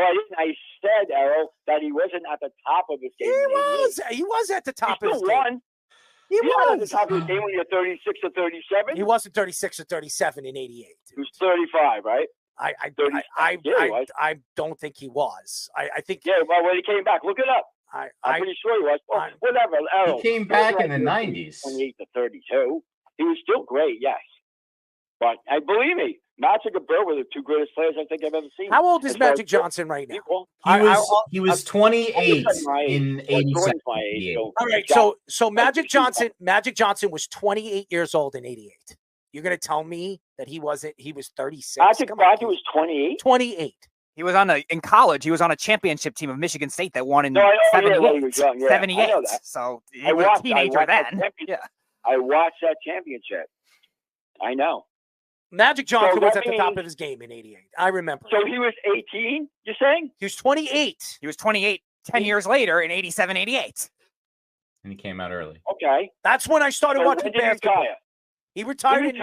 I didn't. I said, Errol, that he wasn't at the top of his game. He was at the top of his game. Won. He was at the top of his game when you're 36 or 37. He wasn't 36 or 37 in '88. He was 35, right? I don't think he was. I think. Yeah, well, when he came back, look it up. I'm pretty sure he was. Well, whatever. Errol, he came back in the 90s. 28 to 32. He was still great, yes. But believe me, Magic and Bird were the two greatest players I think I've ever seen. How old is Magic Johnson right now? He was 28 in 87. All right, so Magic Johnson was 28 years old in 88. You're going to tell me that he was 36? Magic was 28? 28. He was in college. He was on a championship team of Michigan State that won in 78. 78. So he was a teenager then. Yeah. I watched that championship. I know. Magic Johnson was at the top of his game in 88. I remember. So he was 18, you're saying? He was 28. He was 28 10 years later in 87, 88. And he came out early. Okay. That's when I started watching basketball. He retired in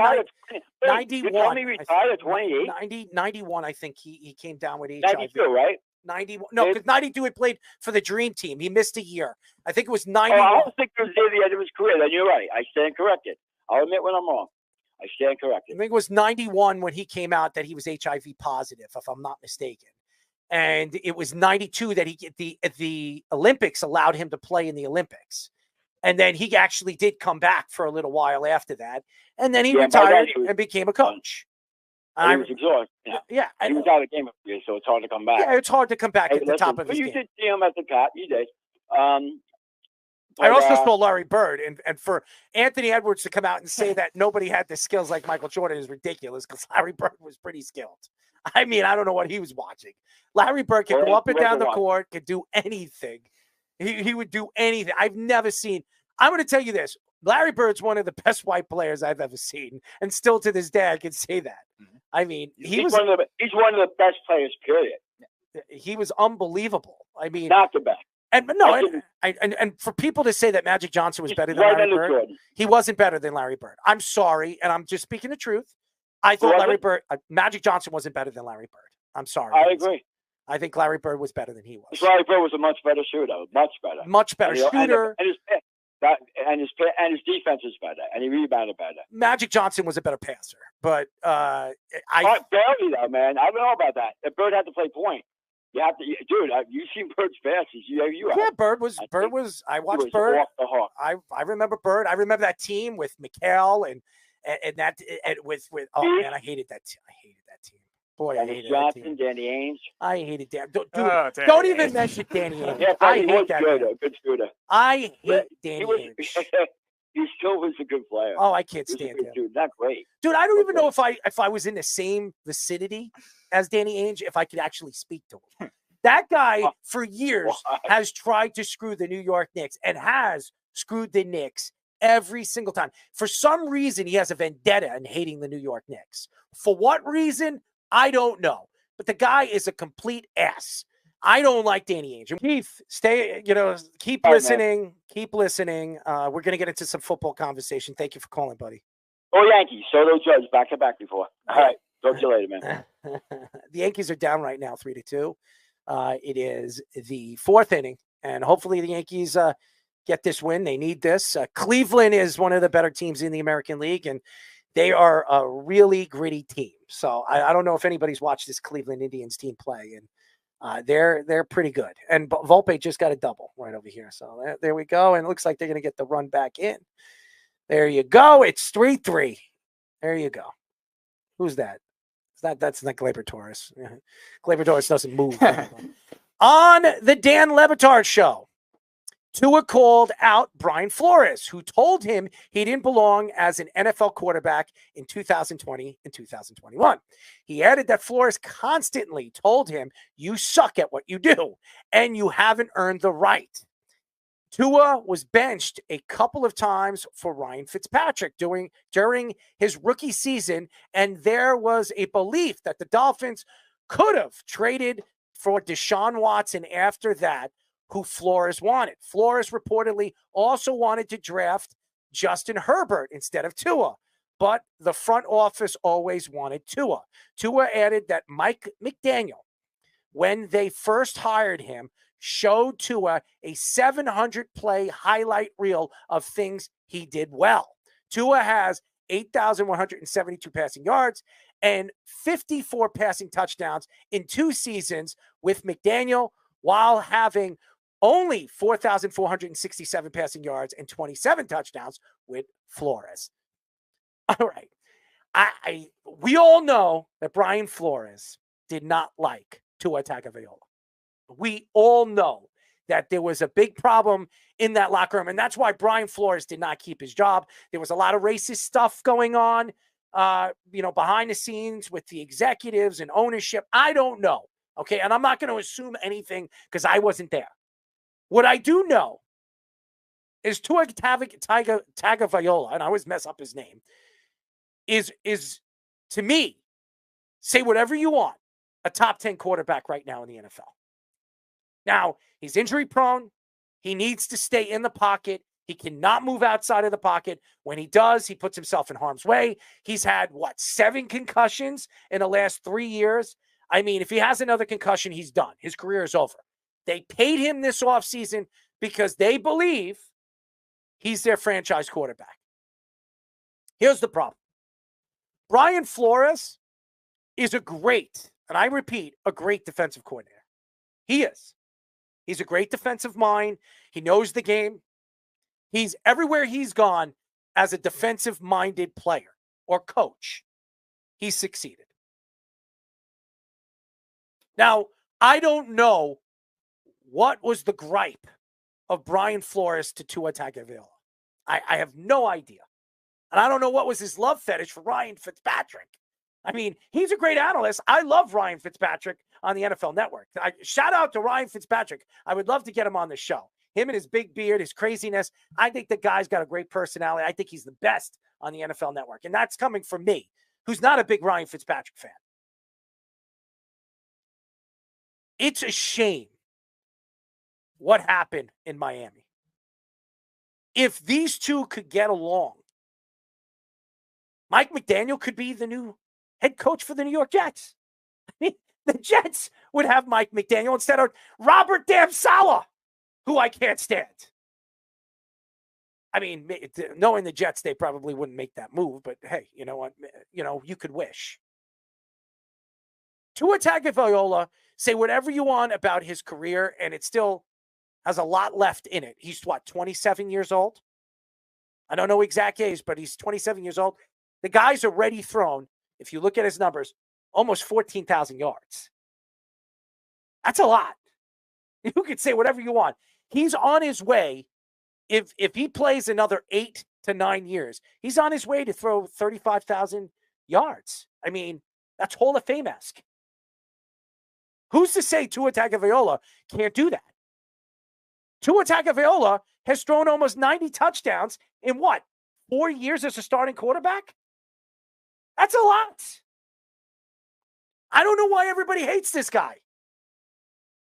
91. You me retired at 28? 91, I think he came down with HIV. 92, right? 91. No, because 92 had played for the Dream Team. He missed a year. I think it was 91. I don't think it was near the end of his career. Then you're right. I stand corrected. I'll admit when I'm wrong. I stand corrected. I think it was 91 when he came out that he was HIV positive, if I'm not mistaken. And it was 92 that the Olympics allowed him to play in the Olympics. And then he actually did come back for a little while after that. And then he retired and became a coach. He was exhausted. Yeah. He was out of the game, so it's hard to come back. Yeah, it's hard to come back at the top of his game. You did see him at the top. You did. I also saw Larry Bird. And for Anthony Edwards to come out and say that nobody had the skills like Michael Jordan is ridiculous because Larry Bird was pretty skilled. I mean, I don't know what he was watching. Larry Bird could go up and down the court, could do anything. He would do anything. I've never seen. I'm going to tell you this. Larry Bird's one of the best white players I've ever seen. And still to this day, I can say that. I mean, he's one of the best players, period. He was unbelievable. I mean, not the best. And for people to say that Magic Johnson was better than Larry Bird, he wasn't better than Larry Bird. I'm sorry, and I'm just speaking the truth. I thought Magic Johnson wasn't better than Larry Bird. I'm sorry. I agree. I think Larry Bird was better than he was. Larry Bird was a much better shooter. Much better shooter. And his defense is better, and he rebounded better. Magic Johnson was a better passer, but barely though, man. I don't know about that. If Bird had to play point, you have to, dude. You've seen Bird's passes. Bird was. I watched Bird. Off the hook. I remember Bird. I remember that team with McHale and with. Oh man, I hated that. I hated that team. Boy, I hated Johnson, that team. Danny Ainge. I hated Dan. Don't even mention Danny Ainge. Yeah, I hate that. Good shooter. I hate Danny Ainge. He still was a good player. Oh, I can't stand him. Dude, not great. Dude, I don't even know if I was in the same vicinity as Danny Ainge, if I could actually speak to him. That guy, for years, has tried to screw the New York Knicks and has screwed the Knicks every single time. For some reason, he has a vendetta in hating the New York Knicks. For what reason? I don't know, but the guy is a complete ass. I don't like Danny Ainge. Keith, keep listening. Man. Keep listening. We're going to get into some football conversation. Thank you for calling, buddy. Oh, Yankees. Soto Judge, back to back before. All right. Talk to you later, man. The Yankees are down right now, 3-2. It is the fourth inning, and hopefully the Yankees get this win. They need this. Cleveland is one of the better teams in the American League, and they are a really gritty team. So I don't know if anybody's watched this Cleveland Indians team play, and they're pretty good. And Volpe just got a double right over here. So there we go. And it looks like they're going to get the run back in. There you go. It's 3-3. There you go. Who's that? That's not Gleyber Torres. Gleyber Torres doesn't move. On the Dan Lebatard show, Tua called out Brian Flores, who told him he didn't belong as an NFL quarterback in 2020 and 2021. He added that Flores constantly told him, "You suck at what you do, and you haven't earned the right." Tua was benched a couple of times for Ryan Fitzpatrick during his rookie season, and there was a belief that the Dolphins could have traded for Deshaun Watson after that, who Flores wanted. Flores reportedly also wanted to draft Justin Herbert instead of Tua, but the front office always wanted Tua. Tua added that Mike McDaniel when they first hired him, showed Tua a 700-play highlight reel of things he did well. Tua has 8,172 passing yards and 54 passing touchdowns in 2 seasons with McDaniel, while having only 4,467 passing yards and 27 touchdowns with Flores. All right. We all know that Brian Flores did not like Tua Tagovailoa. We all know that there was a big problem in that locker room, and that's why Brian Flores did not keep his job. There was a lot of racist stuff going on, behind the scenes with the executives and ownership. I don't know, okay? And I'm not going to assume anything because I wasn't there. What I do know is Tua Tagovailoa, and I always mess up his name, is to me, say whatever you want, a top 10 quarterback right now in the NFL. Now, he's injury prone. He needs to stay in the pocket. He cannot move outside of the pocket. When he does, he puts himself in harm's way. He's had, 7 concussions in the last 3 years? I mean, if he has another concussion, he's done. His career is over. They paid him this offseason because they believe he's their franchise quarterback. Here's the problem. Brian Flores is a great, and I repeat, a great defensive coordinator. He is. He's a great defensive mind. He knows the game. He's everywhere he's gone as a defensive-minded player or coach. He's succeeded. Now, I don't know what was the gripe of Brian Flores to Tua Tagovailoa. I have no idea. And I don't know what was his love fetish for Ryan Fitzpatrick. I mean, he's a great analyst. I love Ryan Fitzpatrick on the NFL Network. Shout out to Ryan Fitzpatrick. I would love to get him on the show. Him and his big beard, his craziness. I think the guy's got a great personality. I think he's the best on the NFL Network. And that's coming from me, who's not a big Ryan Fitzpatrick fan. It's a shame what happened in Miami. If these two could get along, Mike McDaniel could be the new head coach for the New York Jets. I mean, the Jets would have Mike McDaniel instead of Robert Damn Saleh, who I can't stand. I mean, knowing the Jets, they probably wouldn't make that move, but hey, you know what? You could wish. Tua Tagovailoa, say whatever you want about his career, and it still has a lot left in it. He's 27 years old? I don't know exact age, but he's 27 years old. The guy's already thrown, if you look at his numbers, almost 14,000 yards. That's a lot. You could say whatever you want. He's on his way. If he plays another 8 to 9 years, he's on his way to throw 35,000 yards. I mean, that's Hall of Fame-esque. Who's to say Tua Tagovailoa can't do that? Tua Tagovailoa has thrown almost 90 touchdowns in 4 years as a starting quarterback? That's a lot. I don't know why everybody hates this guy.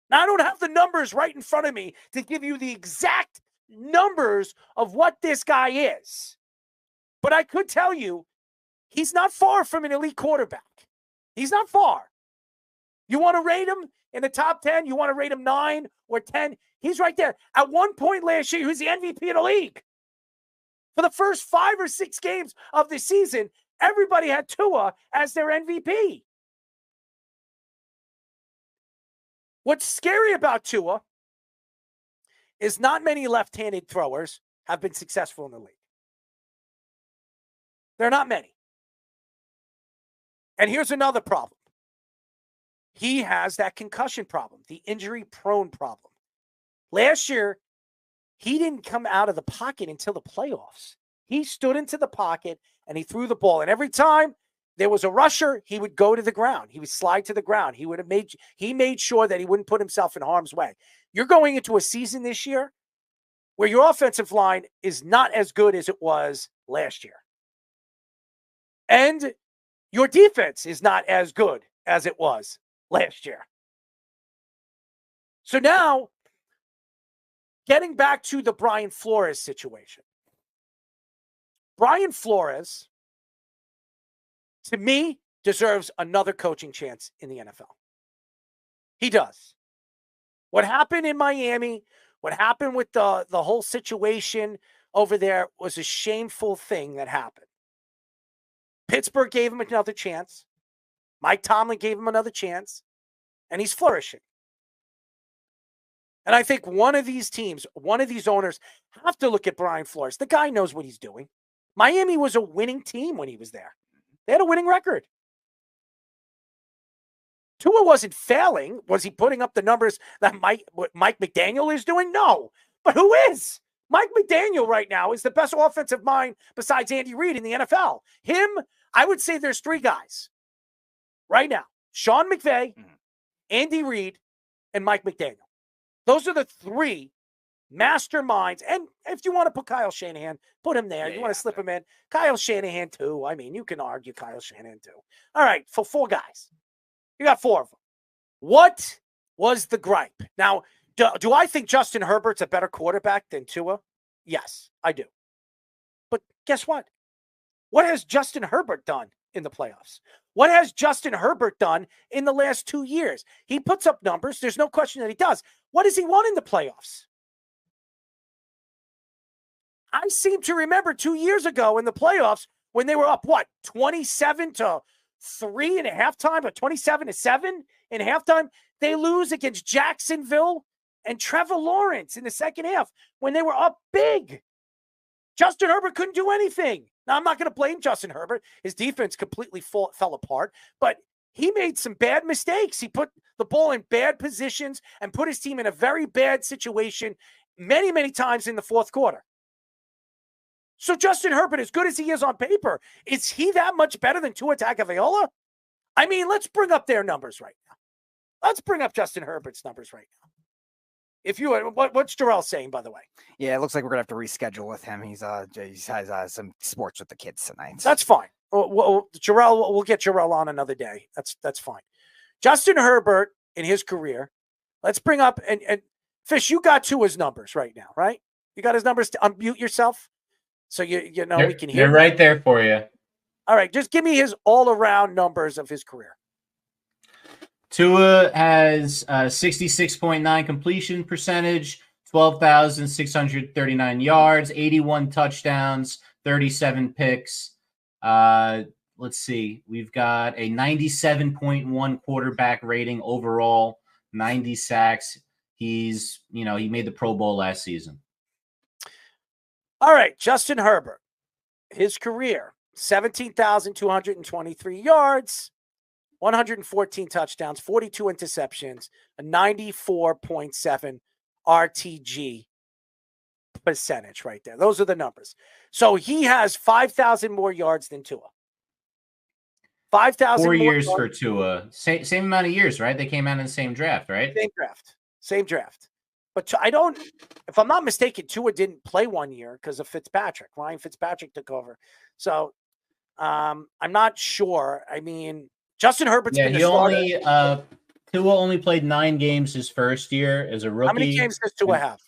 Now, I don't have the numbers right in front of me to give you the exact numbers of what this guy is. But I could tell you, he's not far from an elite quarterback. He's not far. You want to rate him in the top 10? You want to rate him 9 or 10? He's right there. At one point last year, he was the MVP of the league. For the first 5 or 6 games of the season, everybody had Tua as their MVP. What's scary about Tua is not many left-handed throwers have been successful in the league. There are not many. And here's another problem. He has that concussion problem, the injury-prone problem. Last year, he didn't come out of the pocket until the playoffs. He stood into the pocket and he threw the ball. And every time there was a rusher, he would go to the ground. He would slide to the ground. He made sure that he wouldn't put himself in harm's way. You're going into a season this year where your offensive line is not as good as it was last year. And your defense is not as good as it was last year. So now, getting back to the Brian Flores situation. Brian Flores, to me, deserves another coaching chance in the NFL. He does. What happened in Miami, what happened with the whole situation over there was a shameful thing that happened. Pittsburgh gave him another chance. Mike Tomlin gave him another chance, and he's flourishing. And I think one of these teams, one of these owners have to look at Brian Flores. The guy knows what he's doing. Miami was a winning team when he was there. They had a winning record. Tua wasn't failing. Was he putting up the numbers that Mike McDaniel is doing? No. But who is? Mike McDaniel right now is the best offensive mind besides Andy Reid in the NFL. Him, I would say there's three guys right now. Sean McVay, Andy Reid, and Mike McDaniel. Those are the three masterminds. And if you want to put Kyle Shanahan, put him there. You want to slip him in. Kyle Shanahan, too. I mean, you can argue Kyle Shanahan, too. All right, for four guys. You got four of them. What was the gripe? Now, do I think Justin Herbert's a better quarterback than Tua? Yes, I do. But guess what? What has Justin Herbert done in the playoffs? What has Justin Herbert done in the last 2 years? He puts up numbers. There's no question that he does. What has he won in the playoffs? I seem to remember 2 years ago in the playoffs when they were up, 27-3 in halftime, or 27-7 in halftime? They lose against Jacksonville and Trevor Lawrence in the second half when they were up big. Justin Herbert couldn't do anything. Now, I'm not going to blame Justin Herbert. His defense completely fell apart, but he made some bad mistakes. He put the ball in bad positions and put his team in a very bad situation many, many times in the fourth quarter. So Justin Herbert, as good as he is on paper, is he that much better than Tua Tagovailoa? I mean, let's bring up their numbers right now. Let's bring up Justin Herbert's numbers right now. If you, what's Jarrell saying, by the way? Yeah, it looks like we're gonna have to reschedule with him. He has some sports with the kids tonight. That's fine. Jarrell, we'll get Jarrell on another day. That's fine. Justin Herbert in his career. Let's bring up and Fish. You got Tua's numbers right now, right? You got his numbers. To unmute yourself, so you know we can hear. They're right there for you. All right, just give me his all-around numbers of his career. Tua has 66.9 completion percentage, 12,639 yards, 81 touchdowns, 37 picks. Let's see. We've got a 97.1 quarterback rating overall, 90 sacks. He made the Pro Bowl last season. All right, Justin Herbert. His career, 17,223 yards, 114 touchdowns, 42 interceptions, a 94.7 RTG percentage right there. Those are the numbers. So he has 5,000 more yards than Tua. 5,000 4 more years yards. for Tua. Same amount of years, right? They came out in the same draft, right? Same draft. But if I'm not mistaken, Tua didn't play 1 year because of Fitzpatrick. Ryan Fitzpatrick took over. So I'm not sure. I mean, Justin Herbert's been the starter. Tua only played 9 games his first year as a rookie. How many games does Tua have?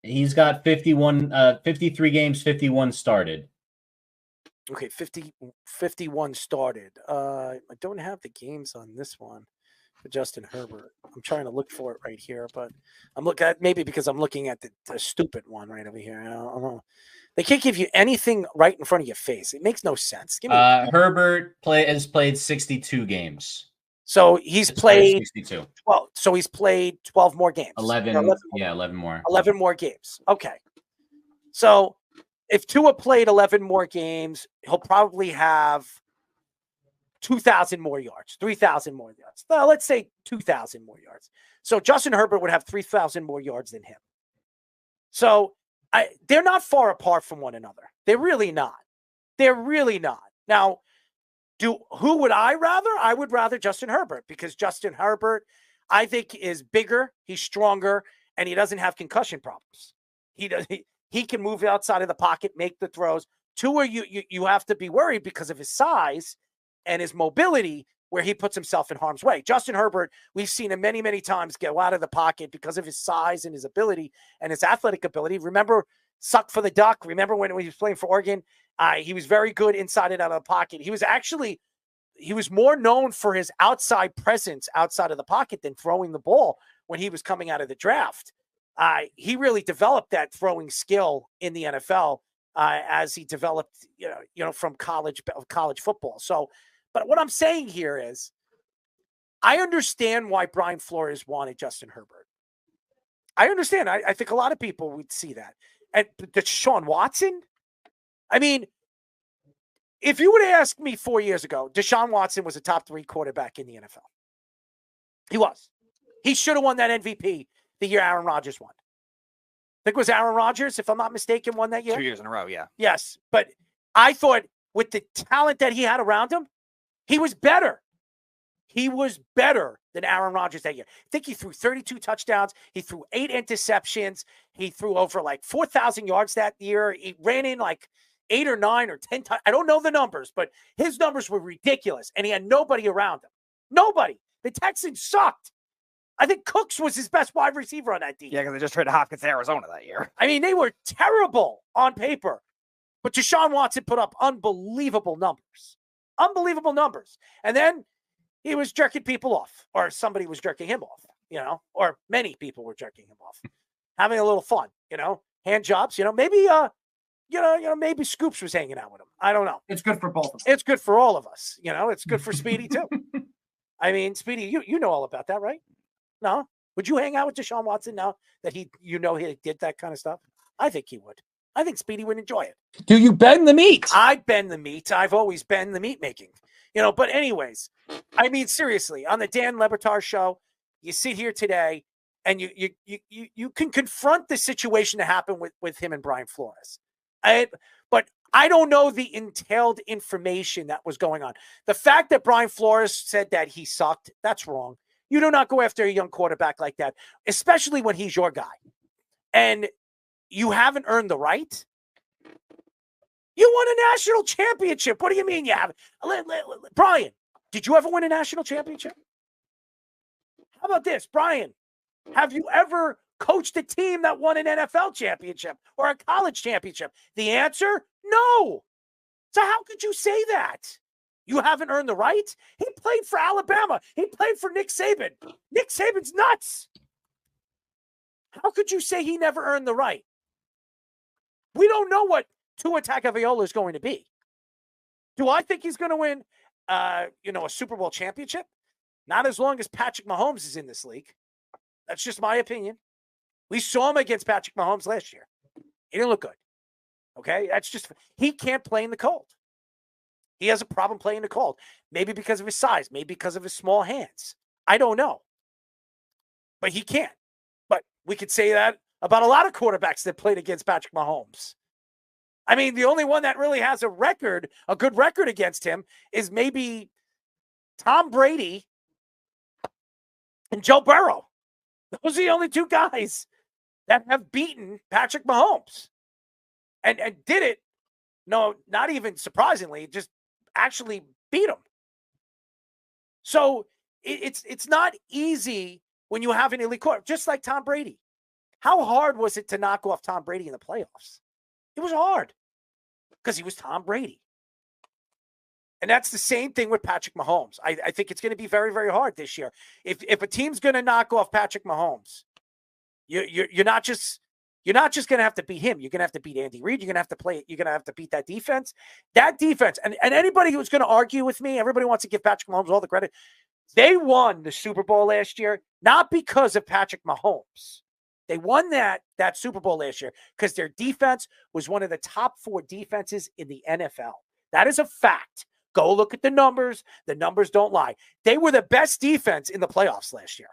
He's got 53 games, 51 started. Okay, 51 started. I don't have the games on this one for Justin Herbert. I'm trying to look for it right here, but I'm looking at maybe because I'm looking at the stupid one right over here. I don't know. They can't give you anything right in front of your face. It makes no sense. Herbert has played 62 games. So he's played 62. Well, so he's played 12 more games. 11 more. 11 more games. Okay. So if Tua played 11 more games, he'll probably have 2,000 more yards, 3,000 more yards. Well, let's say 2,000 more yards. So Justin Herbert would have 3,000 more yards than him. So they're not far apart from one another. They're really not. Now, who would I rather? I would rather Justin Herbert because Justin Herbert, I think, is bigger, he's stronger, and he doesn't have concussion problems. He can move outside of the pocket, make the throws. Tua, you have to be worried because of his size and his mobility, where he puts himself in harm's way. Justin Herbert, we've seen him many, many times get out of the pocket because of his size and his ability and his athletic ability. Remember, suck for the duck. Remember when he was playing for Oregon? He was very good inside and out of the pocket. He was actually he was more known for his outside presence outside of the pocket than throwing the ball when he was coming out of the draft. He really developed that throwing skill in the NFL as he developed, from college football. So, but what I'm saying here is, I understand why Brian Flores wanted Justin Herbert. I understand. I think a lot of people would see that. And Deshaun Watson, I mean, if you would have asked me 4 years ago, Deshaun Watson was a top 3 quarterback in the NFL. He was. He should have won that MVP the year Aaron Rodgers won. I think it was Aaron Rodgers, if I'm not mistaken, won that year. 2 years in a row, yeah. Yes, but I thought with the talent that he had around him, he was better. He was better than Aaron Rodgers that year. I think he threw 32 touchdowns. He threw 8 interceptions. He threw over like 4,000 yards that year. He ran in like 8 or 9 or 10 times. I don't know the numbers, but his numbers were ridiculous, and he had nobody around him. Nobody. The Texans sucked. I think Cooks was his best wide receiver on that team. Yeah, because they just traded Hopkins to Arizona that year. I mean, they were terrible on paper, but Deshaun Watson put up unbelievable numbers. Unbelievable numbers. And then he was jerking people off, or somebody was jerking him off, or many people were jerking him off, having a little fun, hand jobs, maybe, maybe Scoops was hanging out with him. I don't know. It's good for both of us. It's good for all of us. It's good for Speedy too. I mean, Speedy, you know all about that, right? No? Would you hang out with Deshaun Watson now that he did that kind of stuff? I think he would. I think Speedy would enjoy it. Do you bend the meat? I bend the meat. I've always been the meat making. But anyways, I mean, seriously, on the Dan Le Batard show, you sit here today and you can confront the situation that happened with him and Brian Flores. But I don't know the entailed information that was going on. The fact that Brian Flores said that he sucked, that's wrong. You do not go after a young quarterback like that, especially when he's your guy. And you haven't earned the right. You won a national championship. What do you mean you haven't? Brian, did you ever win a national championship? How about this, Brian? Have you ever coached a team that won an NFL championship or a college championship? The answer, no. So how could you say that? You haven't earned the right? He played for Alabama. He played for Nick Saban. Nick Saban's nuts. How could you say he never earned the right? We don't know what Tua Tagovailoa is going to be. Do I think he's going to win, a Super Bowl championship? Not as long as Patrick Mahomes is in this league. That's just my opinion. We saw him against Patrick Mahomes last year. He didn't look good. Okay? He can't play in the cold. He has a problem playing in the cold. Maybe because of his size. Maybe because of his small hands. I don't know. But he can't. But we could say that about a lot of quarterbacks that played against Patrick Mahomes. I mean, the only one that really has a good record against him is maybe Tom Brady and Joe Burrow. Those are the only 2 guys that have beaten Patrick Mahomes. And did it, no, not even surprisingly, just actually beat him. So it's not easy when you have an elite quarterback, just like Tom Brady. How hard was it to knock off Tom Brady in the playoffs? It was hard because he was Tom Brady. And that's the same thing with Patrick Mahomes. I think it's going to be very, very hard this year. If a team's going to knock off Patrick Mahomes, you're not just going to have to beat him. You're going to have to beat Andy Reid. You're going to have to play. You're going to have to beat that defense. That defense, and anybody who's going to argue with me, everybody wants to give Patrick Mahomes all the credit. They won the Super Bowl last year, not because of Patrick Mahomes. They won that Super Bowl last year because their defense was one of the top 4 defenses in the NFL. That is a fact. Go look at the numbers. The numbers don't lie. They were the best defense in the playoffs last year.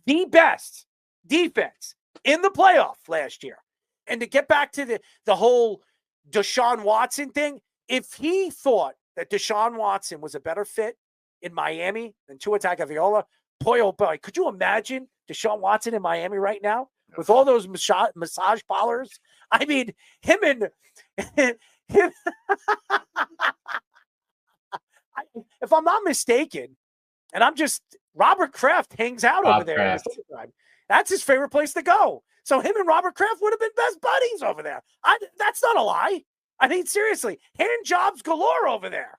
The best defense in the playoff last year. And to get back to the whole Deshaun Watson thing, if he thought that Deshaun Watson was a better fit in Miami than Tua Tagovailoa, boy, oh boy, could you imagine Deshaun Watson in Miami right now with all those massage parlors? I mean, him if I'm not mistaken, and Robert Kraft hangs out over there. That's his favorite place to go. So him and Robert Kraft would have been best buddies over there. That's not a lie. I mean, seriously, hand jobs galore over there.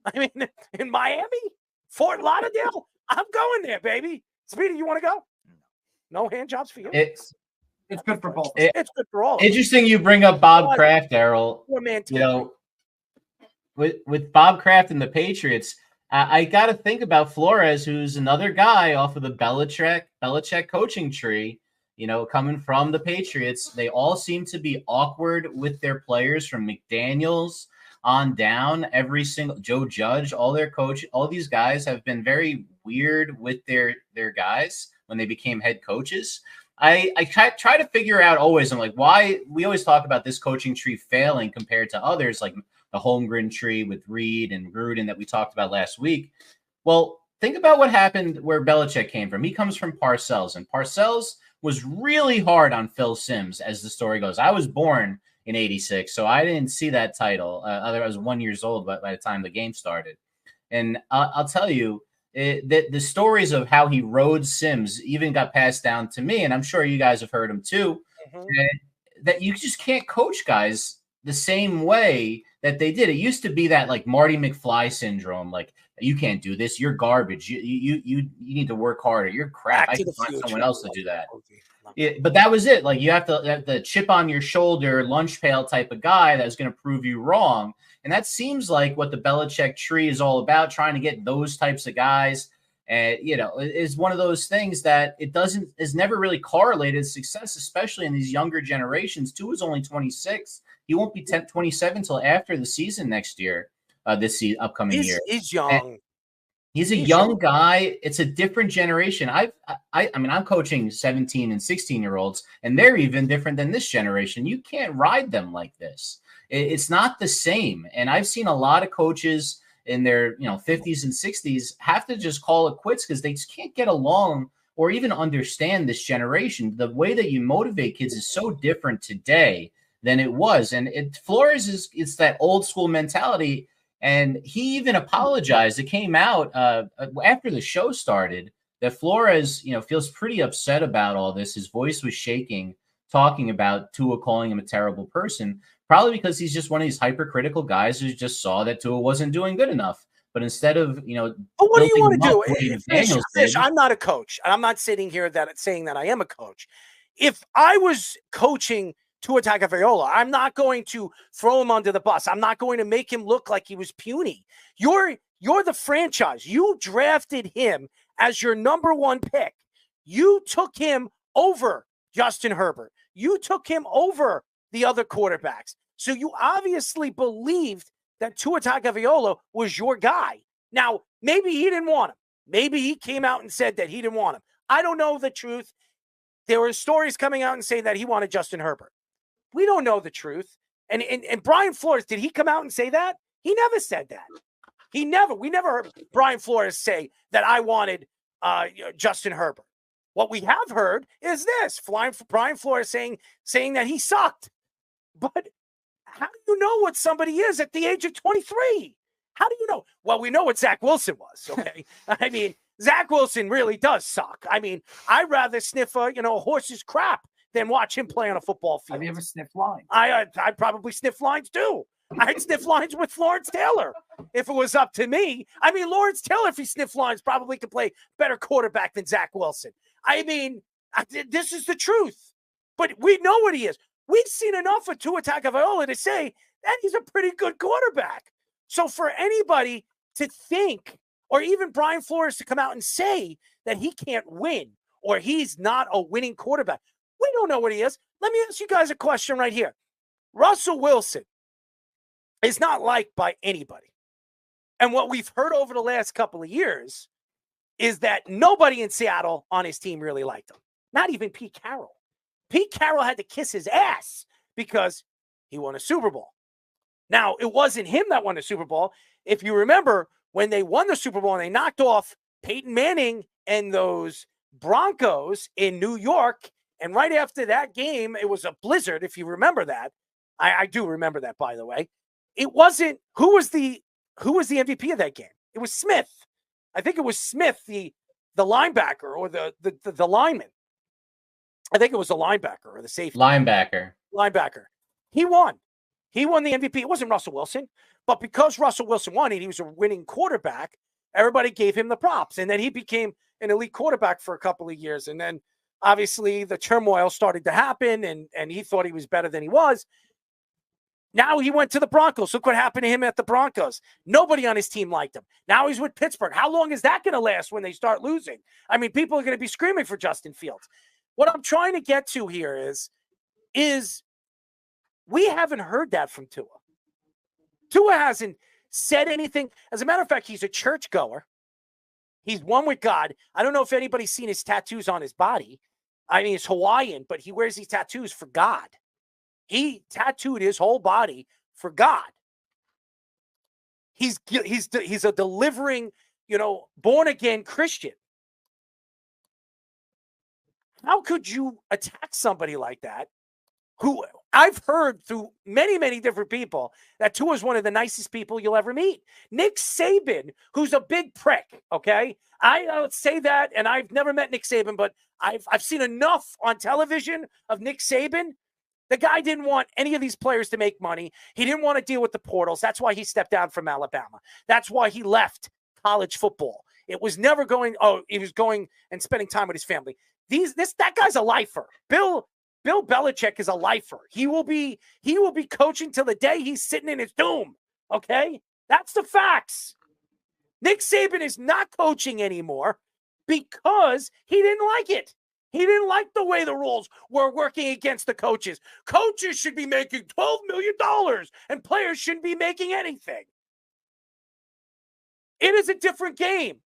I mean, in Miami, Fort Lauderdale, I'm going there, baby. Speedy, you want to go? No hand jobs for you. It's good for both. It's good for all. Interesting, you bring up Bob Kraft, Errol. You know, with Bob Kraft and the Patriots, I got to think about Flores, who's another guy off of the Belichick coaching tree. You know, coming from the Patriots, they all seem to be awkward with their players from McDaniels on down. Every single Joe Judge, all their coach, all these guys have been very weird with their guys when they became head coaches. I try to figure out always, I'm like, why we always talk about this coaching tree failing compared to others, like the Holmgren tree with Reed and Gruden that we talked about last week. Well, think about what happened where Belichick came from. He comes from Parcells, and Parcells was really hard on Phil Simms, as the story goes. I was born in 86, so I didn't see that title. I was 1 year old by the time the game started. And I'll tell you, the stories of how he rode Simms even got passed down to me, and I'm sure you guys have heard them too, that you just can't coach guys the same way that they did. It used to be that like Marty McFly syndrome, like you can't do this, you're garbage, you need to work harder, you're crap, I can find someone else to do that. But that was it. Like you have the chip on your shoulder, lunch pail type of guy that's going to prove you wrong. And that seems like what the Belichick tree is all about, trying to get those types of guys. And, you know, is one of those things that is never really correlated to success, especially in these younger generations. Tua is only 26. He won't be 27 until after the season next year, upcoming year. He's young. He's a young guy. It's a different generation. I mean, I'm coaching 17 and 16-year-olds, and they're even different than this generation. You can't ride them like this. It's not the same. And I've seen a lot of coaches in their 50s and 60s have to just call it quits because they just can't get along or even understand this generation. The way that you motivate kids is so different today than it was. And Flores it's that old school mentality. And he even apologized. It came out after the show started that Flores, feels pretty upset about all this. His voice was shaking, talking about Tua calling him a terrible person, probably because he's just one of these hypercritical guys who just saw that Tua wasn't doing good enough. But instead of, but what do you want to do? Fish, I'm not a coach. I'm not sitting here saying that I am a coach. If I was coaching Tua Tagovailoa, I'm not going to throw him under the bus. I'm not going to make him look like he was puny. You're the franchise. You drafted him as your number one pick. You took him over Justin Herbert. You took him over the other quarterbacks. So you obviously believed that Tua Tagovailoa was your guy. Now, maybe he didn't want him. Maybe he came out and said that he didn't want him. I don't know the truth. There were stories coming out and saying that he wanted Justin Herbert. We don't know the truth. And Brian Flores, did he come out and say that? He never said that. We never heard Brian Flores say that I wanted Justin Herbert. What we have heard is this: Brian Flores saying that he sucked. But how do you know what somebody is at the age of 23? How do you know? Well, we know what Zach Wilson was, okay? I mean, Zach Wilson really does suck. I mean, I'd rather sniff a horse's crap than watch him play on a football field. Have you ever sniffed lines? I'd probably sniff lines too. I'd sniff lines with Lawrence Taylor if it was up to me. I mean, Lawrence Taylor, if he sniffed lines, probably could play better quarterback than Zach Wilson. I mean, this is the truth. But we know what he is. We've seen enough of Tua Tagovailoa to say that he's a pretty good quarterback. So for anybody to think, or even Brian Flores to come out and say that he can't win or he's not a winning quarterback, we don't know what he is. Let me ask you guys a question right here. Russell Wilson is not liked by anybody. And what we've heard over the last couple of years is that nobody in Seattle on his team really liked him. Not even Pete Carroll. Pete Carroll had to kiss his ass because he won a Super Bowl. Now, it wasn't him that won the Super Bowl. If you remember, when they won the Super Bowl and they knocked off Peyton Manning and those Broncos in New York, and right after that game, it was a blizzard, if you remember that. I do remember that, by the way. It wasn't who was the MVP of that game? It was Smith. I think it was Smith, the linebacker or the lineman. I think it was the linebacker or the safety. Linebacker. He won. He won the MVP. It wasn't Russell Wilson. But because Russell Wilson won and he was a winning quarterback, everybody gave him the props. And then he became an elite quarterback for a couple of years. And then obviously the turmoil started to happen and he thought he was better than he was. Now he went to the Broncos. Look what happened to him at the Broncos. Nobody on his team liked him. Now he's with Pittsburgh. How long is that going to last when they start losing? I mean, people are going to be screaming for Justin Fields. What I'm trying to get to here is we haven't heard that from Tua. Tua hasn't said anything. As a matter of fact, he's a churchgoer. He's one with God. I don't know if anybody's seen his tattoos on his body. I mean, it's Hawaiian, but he wears these tattoos for God. He tattooed his whole body for God. He's a delivering, born-again Christian. How could you attack somebody like that? Who I've heard through many, many different people that Tua is one of the nicest people you'll ever meet. Nick Saban, who's a big prick, okay? I don't say that, and I've never met Nick Saban, but I've seen enough on television of Nick Saban. The guy didn't want any of these players to make money. He didn't want to deal with the portals. That's why he stepped down from Alabama. That's why he left college football. It was never going, he was going and spending time with his family. That guy's a lifer. Bill Belichick is a lifer. He will be coaching till the day he's sitting in his doom. Okay? That's the facts. Nick Saban is not coaching anymore because he didn't like it. He didn't like the way the rules were working against the coaches. Coaches should be making $12 million and players shouldn't be making anything. It is a different game.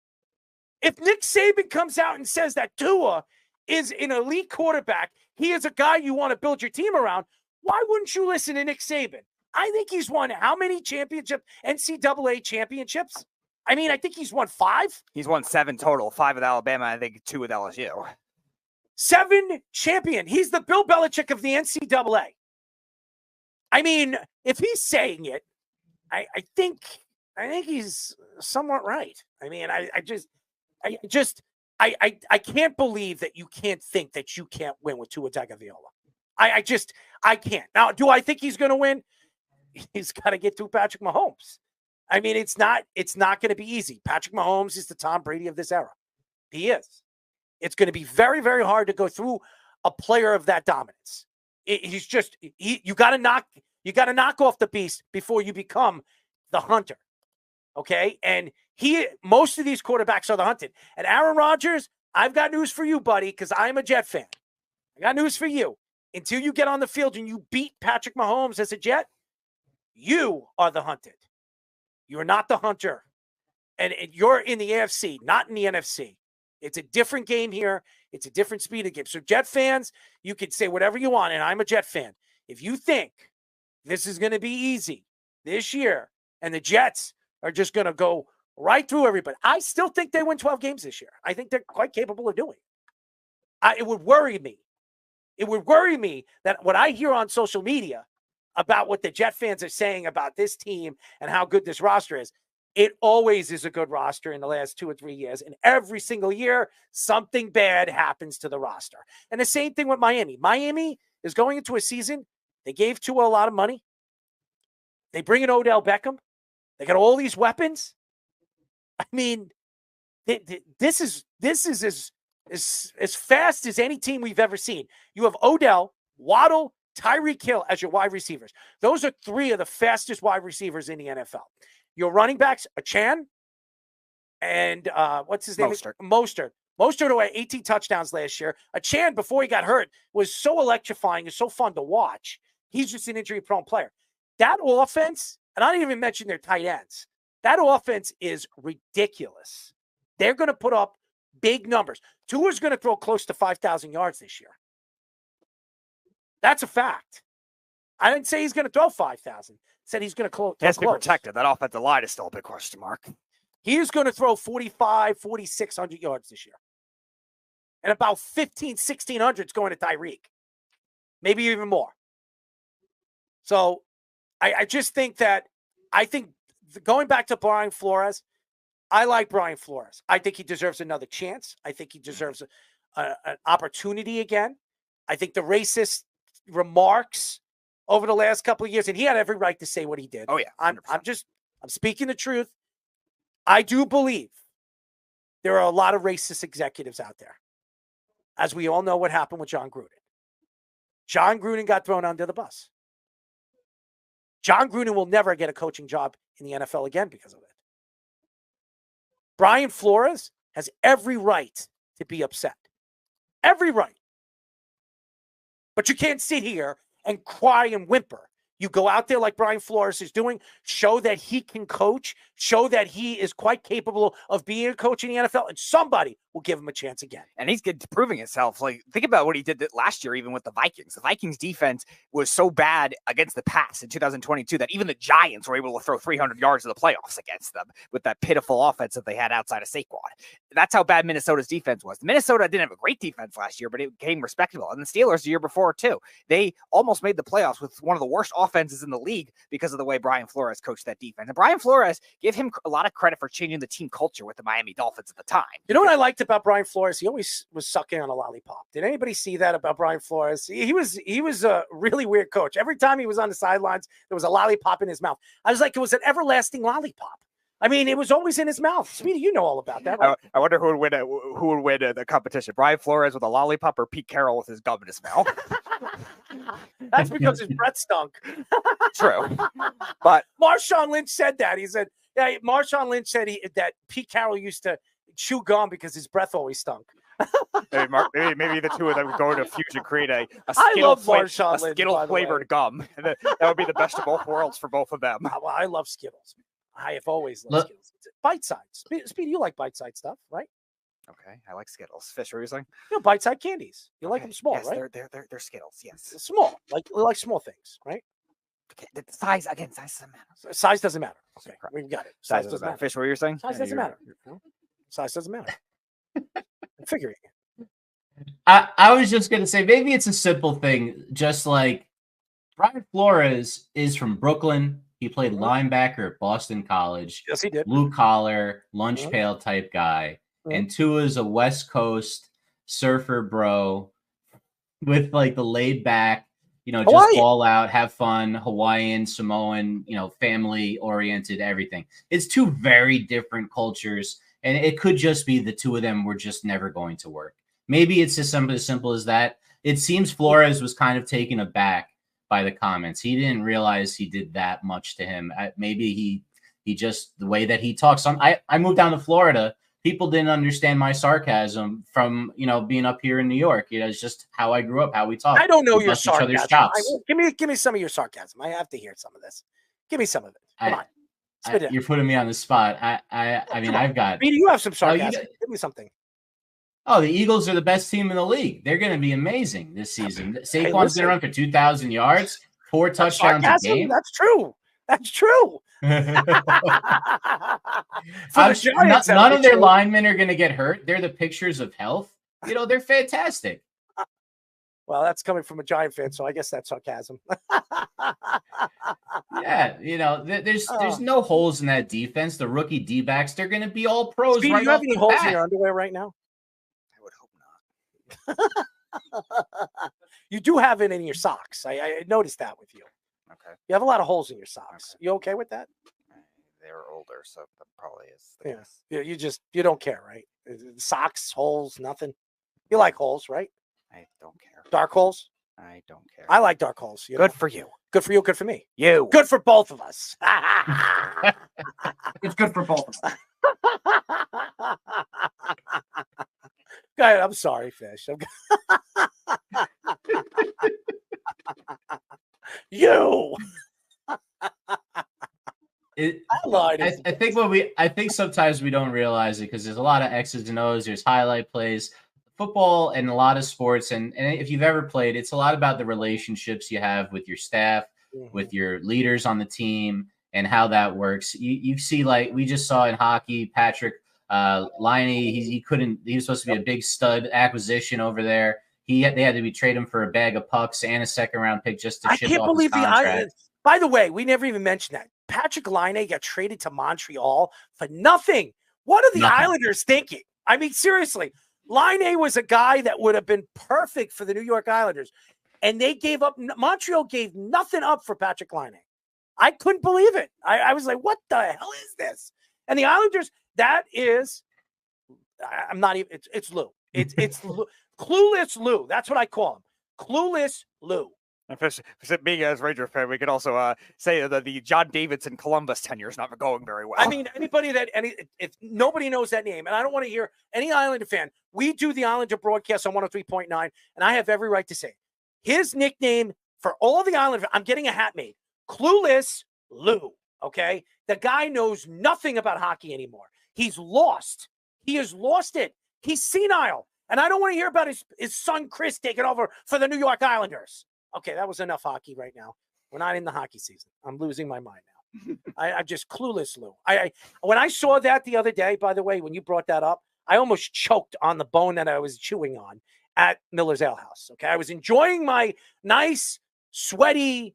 If Nick Saban comes out and says that Tua is an elite quarterback, he is a guy you want to build your team around, why wouldn't you listen to Nick Saban? I think he's won how many championships, NCAA championships? I mean, I think he's won 5. He's won 7 total, 5 with Alabama, I think 2 with LSU. 7 champion. He's the Bill Belichick of the NCAA. I mean, if he's saying it, I think he's somewhat right. I mean, I can't believe that you can't think that you can't win with Tua Tagovailoa. I can't. Now, do I think he's going to win? He's got to get through Patrick Mahomes. I mean, it's not going to be easy. Patrick Mahomes is the Tom Brady of this era. He is. It's going to be very, very hard to go through a player of that dominance. You got to knock off the beast before you become the hunter. Okay? And most of these quarterbacks are the hunted. And Aaron Rodgers, I've got news for you, buddy, because I'm a Jet fan. I got news for you. Until you get on the field and you beat Patrick Mahomes as a Jet, you are the hunted. You're not the hunter. And you're in the AFC, not in the NFC. It's a different game here. It's a different speed of game. So Jet fans, you can say whatever you want, and I'm a Jet fan. If you think this is going to be easy this year and the Jets are just going to go right through everybody, I still think they win 12 games this year. I think they're quite capable of doing it. It would worry me. It would worry me that what I hear on social media about what the Jet fans are saying about this team and how good this roster is, it always is a good roster in the last 2 or 3 years. And every single year, something bad happens to the roster. And the same thing with Miami. Miami is going into a season. They gave Tua a lot of money. They bring in Odell Beckham. They got all these weapons. I mean, this is as fast as any team we've ever seen. You have Odell, Waddle, Tyreek Hill as your wide receivers. Those are 3 of the fastest wide receivers in the NFL. Your running backs, Achan and what's his name? Mostert. Mostert had 18 touchdowns last year. Achan, before he got hurt, was so electrifying and so fun to watch. He's just an injury-prone player. That offense, and I didn't even mention their tight ends, that offense is ridiculous. They're going to put up big numbers. Tua's going to throw close to 5,000 yards this year. That's a fact. I didn't say he's going to throw 5,000. Said he's going to close. He has to be protected. That offensive line is still a big question mark. He is going to throw 4,600 yards this year. And about 1,600 is going to Tyreek. Maybe even more. So I just think that, going back to Brian Flores, I like Brian Flores. I think he deserves another chance. I think he deserves an opportunity again. I think the racist remarks over the last couple of years, and he had every right to say what he did. Oh, yeah. 100%. I'm speaking the truth. I do believe there are a lot of racist executives out there. As we all know what happened with John Gruden. John Gruden got thrown under the bus. John Gruden will never get a coaching job in the NFL again because of it. Brian Flores has every right to be upset. Every right. But you can't sit here and cry and whimper. You go out there like Brian Flores is doing, show that he can coach, show that he is quite capable of being a coach in the NFL, and somebody will give him a chance again. And he's proving himself. Like, think about what he did last year, even with the Vikings. The Vikings defense was so bad against the pass in 2022 that even the Giants were able to throw 300 yards in the playoffs against them with that pitiful offense that they had outside of Saquon. That's how bad Minnesota's defense was. Minnesota didn't have a great defense last year, but it became respectable. And the Steelers the year before, too. They almost made the playoffs with one of the worst offenses in the league because of the way Brian Flores coached that defense. And Brian Flores, give him a lot of credit for changing the team culture with the Miami Dolphins at the time. You know what I liked about Brian Flores? He always was sucking on a lollipop. Did anybody see that about Brian Flores? He was a really weird coach. Every time he was on the sidelines, there was a lollipop in his mouth. I was like, it was an everlasting lollipop. I mean, it was always in his mouth. Speedy, you know all about that, right? I wonder who would win the competition: Brian Flores with a lollipop or Pete Carroll with his gum in his mouth. That's because his breath stunk. True, but Marshawn Lynch said that. He said, "Yeah." Marshawn Lynch said that Pete Carroll used to chew gum because his breath always stunk. maybe the two of them would go into a fusion, create a Skittle flavored gum. And that would be the best of both worlds for both of them. Well, I love Skittles. I have always loved Skittles. Bite size. Speedy, you like bite size stuff, right? Okay, I like Skittles. Fish, what are you saying? You know, bite size candies. You like them small, yes, right? They're Skittles. Yes, small. Like small things, right? Okay, the size doesn't matter. Size doesn't matter. Okay, we've got it. Size doesn't matter. Fish, what are you saying? Size doesn't matter. Size doesn't matter. I'm figuring it. I was just gonna say maybe it's a simple thing, just like Brian Flores is from Brooklyn. He played linebacker at Boston College. Yes, he did. Blue collar, lunch pail type guy. And Tua is a West Coast surfer bro with like the laid back, just ball out, have fun, Hawaiian, Samoan, family oriented, everything. It's two very different cultures. And it could just be the two of them were just never going to work. Maybe it's just something as simple as that. It seems Flores was kind of taken aback by the comments. He didn't realize he did that much to him. Maybe he just, the way that he talks. I moved down to Florida. People didn't understand my sarcasm from, being up here in New York. It's just how I grew up, how we talk. I don't know your sarcasm. Give me some of your sarcasm. I have to hear some of this. Give me some of it. Come on. You're putting me on the spot. I mean, I've got. Speedy, you have some sarcasm. Give me something. Oh, the Eagles are the best team in the league. They're going to be amazing this season. Saquon's going to run for 2,000 yards, 4 touchdowns a game. That's true. That's true. None of their linemen are going to get hurt. They're the pictures of health. They're fantastic. Well, that's coming from a Giant fan, so I guess that's sarcasm. Yeah, there's no holes in that defense. The rookie D-backs, they're going to be all pros. Speedy, do you have any holes in your underwear right now? I would hope not. You do have it in your socks. I noticed that with you. Okay. You have a lot of holes in your socks. Okay. You okay with that? They were older, so that probably is. Yeah. You don't care, right? Socks, holes, nothing. You like holes, right? I don't care. Dark holes? I don't care. I like dark holes. Good for you. Good for you. Good for me. You. Good for both of us. It's good for both of us. Go ahead. I'm sorry, Fish. You. I think sometimes we don't realize it because there's a lot of X's and O's. There's highlight plays. Football and a lot of sports, and if you've ever played, it's a lot about the relationships you have with your staff, with your leaders on the team, and how that works. You see, like we just saw in hockey, Patrick Laine, he was supposed to be a big stud acquisition over there. They had to trade him for a bag of pucks and a second-round pick just to ship off his contract. By the way, we never even mentioned that. Patrick Laine got traded to Montreal for nothing. What are the Islanders thinking? I mean, seriously. Laine was a guy that would have been perfect for the New York Islanders, and they gave up. Montreal gave nothing up for Patrick Laine. I couldn't believe it. I was like, what the hell is this? And the Islanders, that is, I'm not even, it's Lou. It's Lou. Clueless Lou. That's what I call him. Clueless Lou. For being as Ranger fan, we could also say that the John Davidson Columbus tenure is not going very well. I mean, if nobody knows that name, and I don't want to hear any Islander fan, we do the Islander broadcast on 103.9, and I have every right to say his nickname for all the Islander, I'm getting a hat made. Clueless Lou, okay? The guy knows nothing about hockey anymore. He's lost. He has lost it. He's senile. And I don't want to hear about his son, Chris, taking over for the New York Islanders. Okay, that was enough hockey right now. We're not in the hockey season. I'm losing my mind now. I'm just clueless, Lou. When I saw that the other day, by the way, when you brought that up, I almost choked on the bone that I was chewing on at Miller's Ale House. Okay, I was enjoying my nice, sweaty,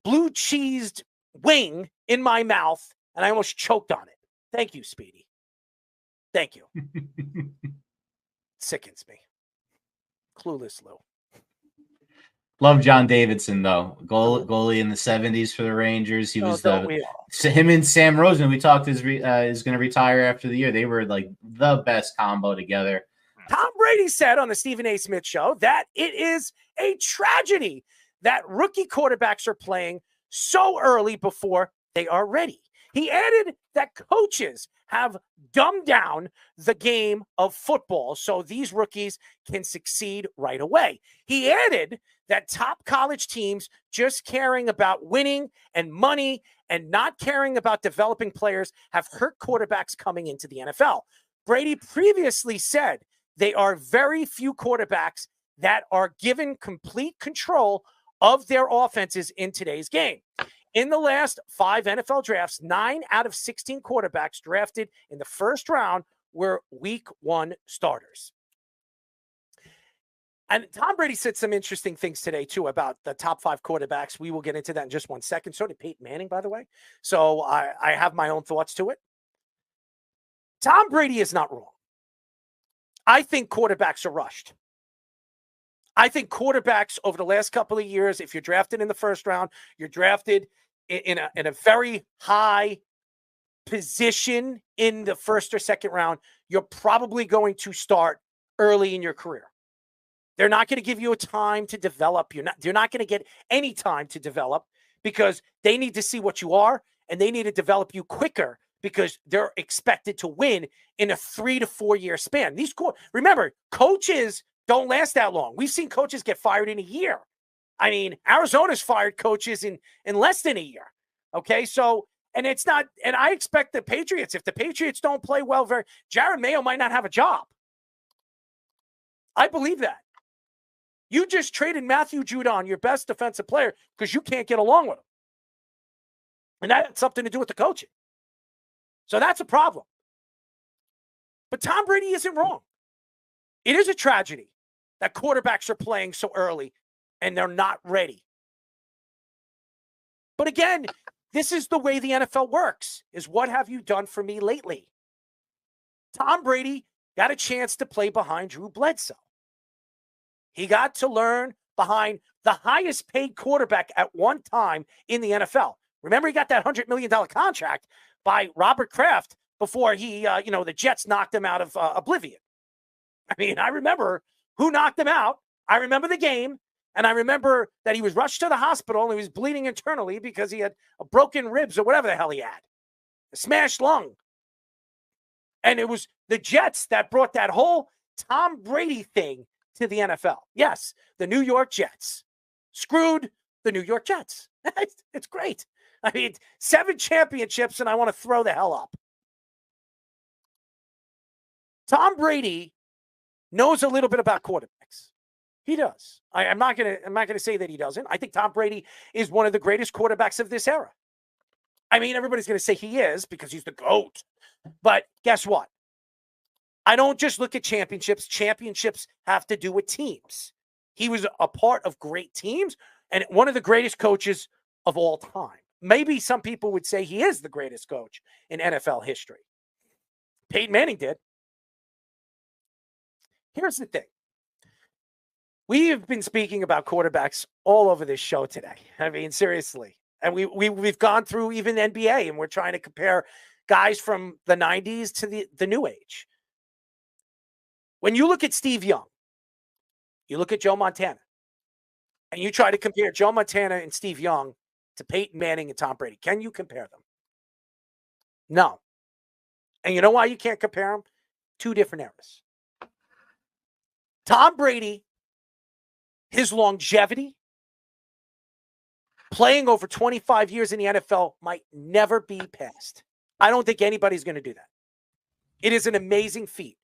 blue cheesed wing in my mouth, and I almost choked on it. Thank you, Speedy. Thank you. Sickens me. Clueless Lou. Love John Davidson, though. Goalie in the 70s for the Rangers. He was him and Sam Rosen, we talked, is going to retire after the year. They were like the best combo together. Tom Brady said on the Stephen A. Smith show that it is a tragedy that rookie quarterbacks are playing so early before they are ready. He added that coaches have dumbed down the game of football so these rookies can succeed right away. He added that top college teams just caring about winning and money and not caring about developing players have hurt quarterbacks coming into the NFL. Brady previously said there are very few quarterbacks that are given complete control of their offenses in today's game. In the last 5 NFL drafts, 9 out of 16 quarterbacks drafted in the first round were week 1 starters. And Tom Brady said some interesting things today, too, about the top 5 quarterbacks. We will get into that in just 1 second. So did Peyton Manning, by the way. So I have my own thoughts to it. Tom Brady is not wrong. I think quarterbacks are rushed. I think quarterbacks over the last couple of years, if you're drafted in the first round, you're drafted in a very high position in the first or second round, you're probably going to start early in your career. They're not going to give you a time to develop. You're not going to get any time to develop because they need to see what you are and they need to develop you quicker because they're expected to win in a 3 to 4 year span. Remember, coaches don't last that long. We've seen coaches get fired in a year. I mean, Arizona's fired coaches in less than a year. Okay, so, and it's not, and I expect the Patriots, if the Patriots don't play well, Jared Mayo might not have a job. I believe that. You just traded Matthew Judon, your best defensive player, because you can't get along with him. And that had something to do with the coaching. So that's a problem. But Tom Brady isn't wrong. It is a tragedy that quarterbacks are playing so early and they're not ready. But again, this is the way the NFL works, is what have you done for me lately? Tom Brady got a chance to play behind Drew Bledsoe. He got to learn behind the highest paid quarterback at one time in the NFL. Remember, he got that $100 million contract by Robert Kraft before he, the Jets knocked him out of oblivion. I mean, I remember who knocked him out. I remember the game. And I remember that he was rushed to the hospital and he was bleeding internally because he had a broken ribs or whatever the hell he had. A smashed lung. And it was the Jets that brought that whole Tom Brady thing to the NFL. Yes, the New York Jets. Screwed the New York Jets. It's great. I mean, 7 championships and I want to throw the hell up. Tom Brady knows a little bit about quarterbacks. He does. I'm not gonna say that he doesn't. I think Tom Brady is one of the greatest quarterbacks of this era. I mean, everybody's gonna say he is because he's the GOAT. But guess what? I don't just look at championships. Championships have to do with teams. He was a part of great teams and one of the greatest coaches of all time. Maybe some people would say he is the greatest coach in NFL history. Peyton Manning did. Here's the thing. We have been speaking about quarterbacks all over this show today. I mean, seriously. And we've gone through even NBA, and we're trying to compare guys from the 90s to the new age. When you look at Steve Young, you look at Joe Montana, and you try to compare Joe Montana and Steve Young to Peyton Manning and Tom Brady. Can you compare them? No. And you know why you can't compare them? Two different eras. Tom Brady, his longevity, playing over 25 years in the NFL might never be passed. I don't think anybody's going to do that. It is an amazing feat.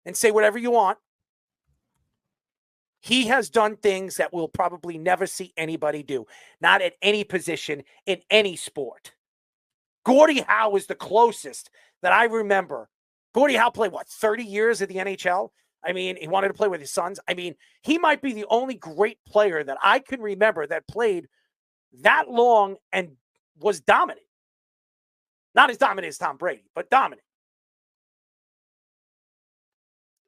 And say whatever you want. He has done things that we'll probably never see anybody do. Not at any position in any sport. Gordie Howe is the closest that I remember. Gordie Howe played, 30 years at the NHL? I mean, he wanted to play with his sons. I mean, he might be the only great player that I can remember that played that long and was dominant. Not as dominant as Tom Brady, but dominant.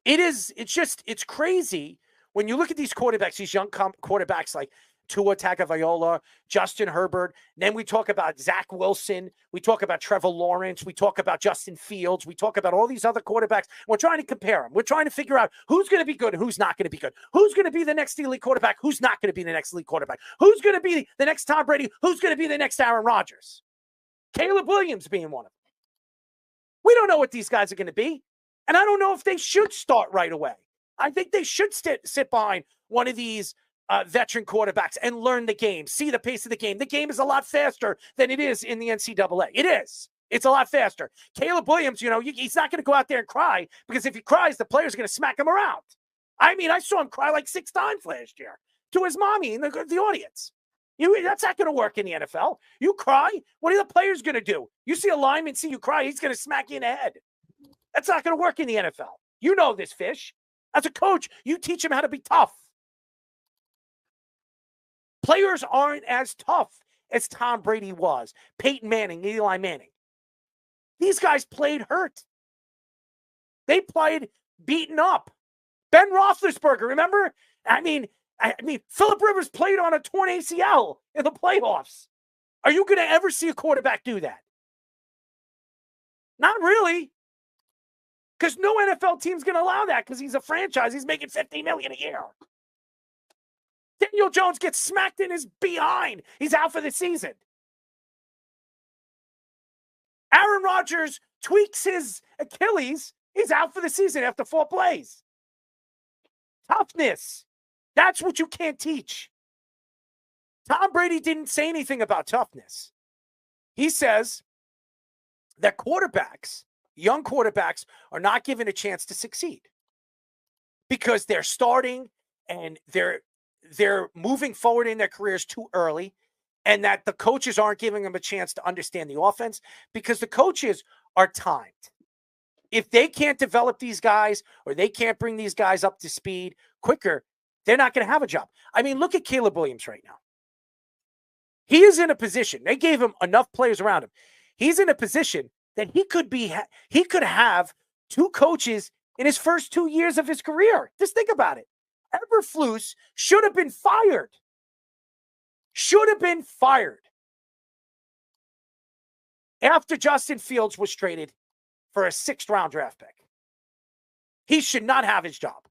It's crazy when you look at these quarterbacks, these young quarterbacks like Tua Tagovailoa, Justin Herbert. Then we talk about Zach Wilson. We talk about Trevor Lawrence. We talk about Justin Fields. We talk about all these other quarterbacks. We're trying to compare them. We're trying to figure out who's going to be good and who's not going to be good. Who's going to be the next elite quarterback? Who's not going to be the next elite quarterback? Who's going to be the next Tom Brady? Who's going to be the next Aaron Rodgers? Caleb Williams being one of them. We don't know what these guys are going to be. And I don't know if they should start right away. I think they should sit behind one of these veteran quarterbacks and learn the game, see the pace of the game. The game is a lot faster than it is in the NCAA. It is. It's a lot faster. Caleb Williams, he's not going to go out there and cry because if he cries, the player's going to smack him around. I mean, I saw him cry like 6 times last year to his mommy in the audience. That's not going to work in the NFL. You cry, what are the players going to do? You see a lineman see you cry, he's going to smack you in the head. That's not going to work in the NFL. You know this, Fish. As a coach, you teach him how to be tough. Players aren't as tough as Tom Brady was, Peyton Manning, Eli Manning. These guys played hurt. They played beaten up. Ben Roethlisberger, remember? I mean, Phillip Rivers played on a torn ACL in the playoffs. Are you going to ever see a quarterback do that? Not really. Because no NFL team's going to allow that because he's a franchise. He's making $50 million a year. Daniel Jones gets smacked in his behind. He's out for the season. Aaron Rodgers tweaks his Achilles. He's out for the season after 4 plays. Toughness. That's what you can't teach. Tom Brady didn't say anything about toughness. He says that young quarterbacks are not given a chance to succeed because they're starting and they're moving forward in their careers too early, and that the coaches aren't giving them a chance to understand the offense because the coaches are timed. If they can't develop these guys or they can't bring these guys up to speed quicker, they're not going to have a job. I mean, look at Caleb Williams right now. He is in a position. They gave him enough players around him. He's in a position that he could have 2 coaches in his first 2 years of his career. Just think about it. Eberflus should have been fired. After Justin Fields was traded for a 6th-round draft pick. He should not have his job.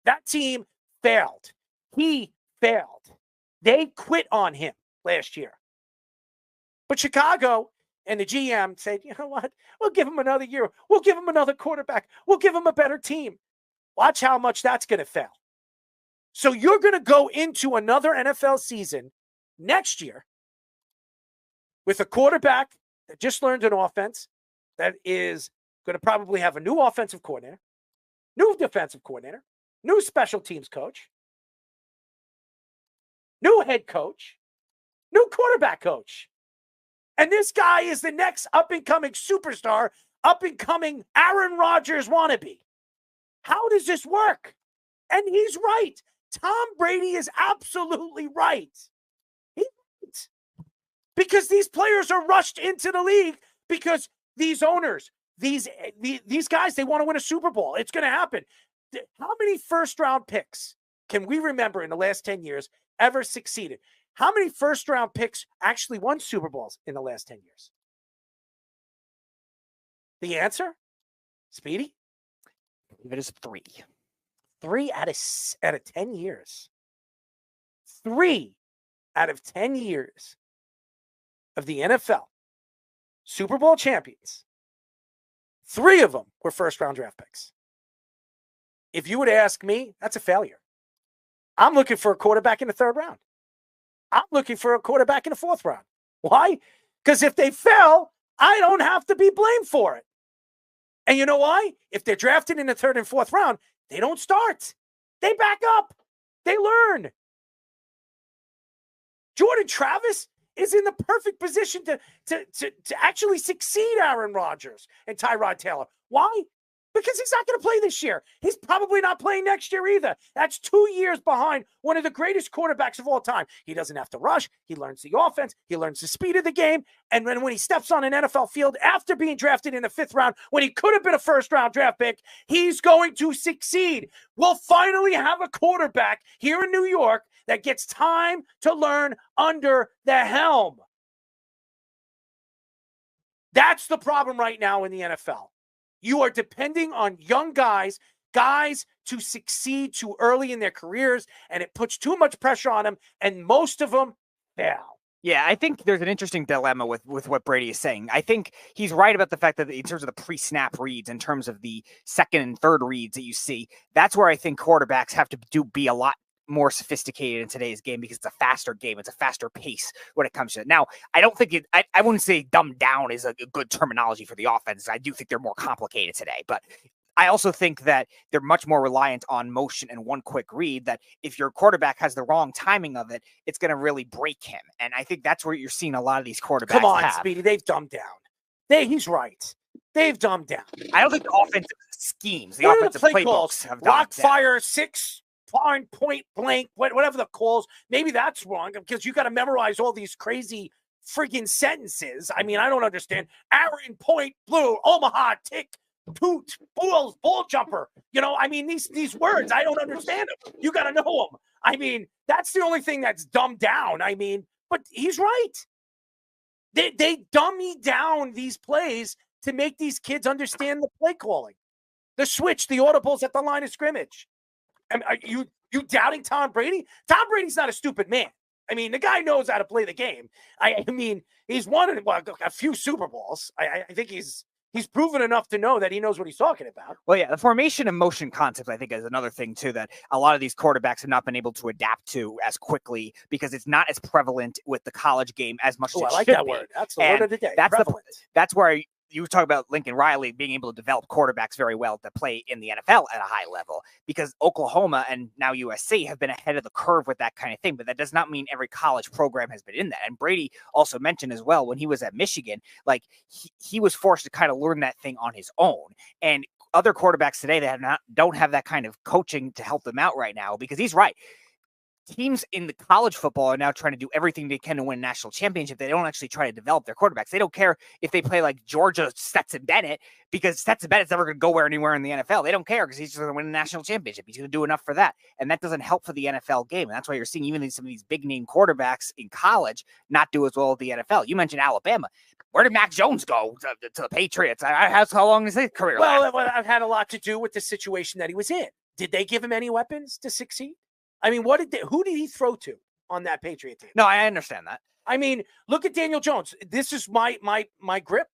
That team failed. He failed. They quit on him last year. But Chicago and the GM said, you know what? We'll give him another year. We'll give him another quarterback. We'll give him a better team. Watch how much that's going to fail. So you're going to go into another NFL season next year with a quarterback that just learned an offense that is going to probably have a new offensive coordinator, new defensive coordinator, new special teams coach, new head coach, new quarterback coach. And this guy is the next up-and-coming superstar, up-and-coming Aaron Rodgers wannabe. How does this work? And he's right. Tom Brady is absolutely right. He's right. Because these players are rushed into the league because these owners, these guys, they want to win a Super Bowl. It's going to happen. How many first-round picks can we remember in the last 10 years ever succeeded? How many first-round picks actually won Super Bowls in the last 10 years? The answer? Speedy? I believe it is 3. 3 out of 10 years. 3 out of 10 years of the NFL Super Bowl champions. 3 of them were first-round draft picks. If you would ask me, that's a failure. I'm looking for a quarterback in the 3rd round. I'm looking for a quarterback in the 4th round. Why? Because if they fell, I don't have to be blamed for it. And you know why? If they're drafted in the 3rd and 4th round, they don't start. They back up. They learn. Jordan Travis is in the perfect position to actually succeed Aaron Rodgers and Tyrod Taylor. Why? Because he's not going to play this year. He's probably not playing next year either. That's 2 years behind one of the greatest quarterbacks of all time. He doesn't have to rush. He learns the offense. He learns the speed of the game. And when he steps on an NFL field after being drafted in the 5th round, when he could have been a first-round draft pick, he's going to succeed. We'll finally have a quarterback here in New York that gets time to learn under the helm. That's the problem right now in the NFL. You are depending on young guys to succeed too early in their careers, and it puts too much pressure on them, and most of them fail. Yeah, I think there's an interesting dilemma with what Brady is saying. I think he's right about the fact that in terms of the pre-snap reads, in terms of the 2nd and 3rd reads that you see, that's where I think quarterbacks have to be a lot more sophisticated in today's game because it's a faster game. It's a faster pace when it comes to it. Now, I don't think I wouldn't say dumbed down is a good terminology for the offense. I do think they're more complicated today, but I also think that they're much more reliant on motion and one quick read, that if your quarterback has the wrong timing of it, it's going to really break him. And I think that's where you're seeing a lot of these quarterbacks. Come on, Speedy. They've dumbed down. He's right. They've dumbed down. I don't think the offensive schemes, the offensive playbooks have dumbed down. Lock, fire, 6, point blank, whatever the calls. Maybe that's wrong because you got to memorize all these crazy freaking sentences. I mean, I don't understand. Aaron, point, blue, Omaha, tick, toot, bulls, bull jumper. You know, I mean, these words, I don't understand them. You got to know them. I mean, that's the only thing that's dumbed down. I mean, but he's right. They dummy down these plays to make these kids understand the play calling. The switch, the audibles at the line of scrimmage. I mean, are you doubting Tom Brady? Tom Brady's not a stupid man. I mean, the guy knows how to play the game. I mean, he's won a few Super Bowls. I think he's proven enough to know that he knows what he's talking about. Well, yeah, the formation and motion concept, I think, is another thing, too, that a lot of these quarterbacks have not been able to adapt to as quickly because it's not as prevalent with the college game as much as it I like should that be. word. That's the word of the day. That's where you talk about Lincoln Riley being able to develop quarterbacks very well to play in the NFL at a high level, because Oklahoma and now USC have been ahead of the curve with that kind of thing. But that does not mean every college program has been in that. And Brady also mentioned as well, when he was at Michigan, like he was forced to kind of learn that thing on his own. And other quarterbacks today that don't have that kind of coaching to help them out right now, because he's right. Teams in the college football are now trying to do everything they can to win a national championship. They don't actually try to develop their quarterbacks. They don't care if they play like Georgia Stetson Bennett, because Stetson Bennett's never going to go anywhere in the NFL. They don't care because he's just going to win a national championship. He's going to do enough for that. And that doesn't help for the NFL game. And that's why you're seeing even some of these big name quarterbacks in college not do as well at the NFL. You mentioned Alabama. Where did Mac Jones go to the Patriots? How long is his career last? Well, it had a lot to do with the situation that he was in. Did they give him any weapons to succeed? I mean, who did he throw to on that Patriot team? No, I understand that. I mean, look at Daniel Jones. This is my gripe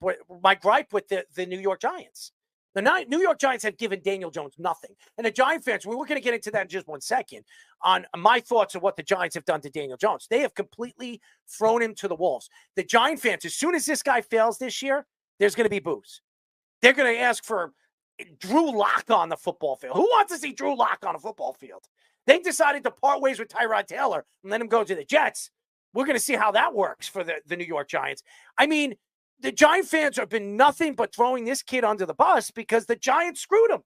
with the New York Giants. The New York Giants have given Daniel Jones nothing. And the Giant fans, we're going to get into that in just 1 second, on my thoughts of what the Giants have done to Daniel Jones. They have completely thrown him to the wolves. The Giant fans, as soon as this guy fails this year, there's going to be boos. They're going to ask for Drew Lock on the football field. Who wants to see Drew Lock on a football field? They decided to part ways with Tyrod Taylor and let him go to the Jets. We're going to see how that works for the New York Giants. I mean, the Giant fans have been nothing but throwing this kid under the bus because the Giants screwed him.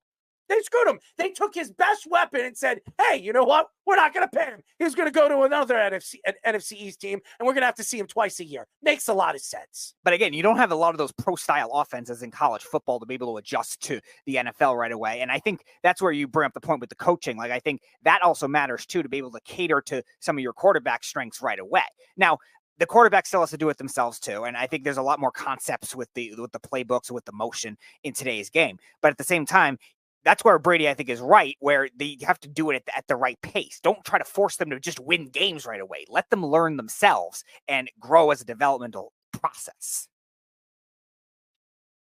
They screwed him. They took his best weapon and said, hey, you know what? We're not going to pay him. He's going to go to another NFC East team, and we're going to have to see him twice a year. Makes a lot of sense. But again, you don't have a lot of those pro-style offenses in college football to be able to adjust to the NFL right away. And I think that's where you bring up the point with the coaching. Like, I think that also matters, too, to be able to cater to some of your quarterback strengths right away. Now, the quarterback still has to do it themselves too. And I think there's a lot more concepts with the playbooks, with the motion in today's game. But at the same time, that's where Brady, I think, is right, where they have to do it at the right pace. Don't try to force them to just win games right away. Let them learn themselves and grow as a developmental process.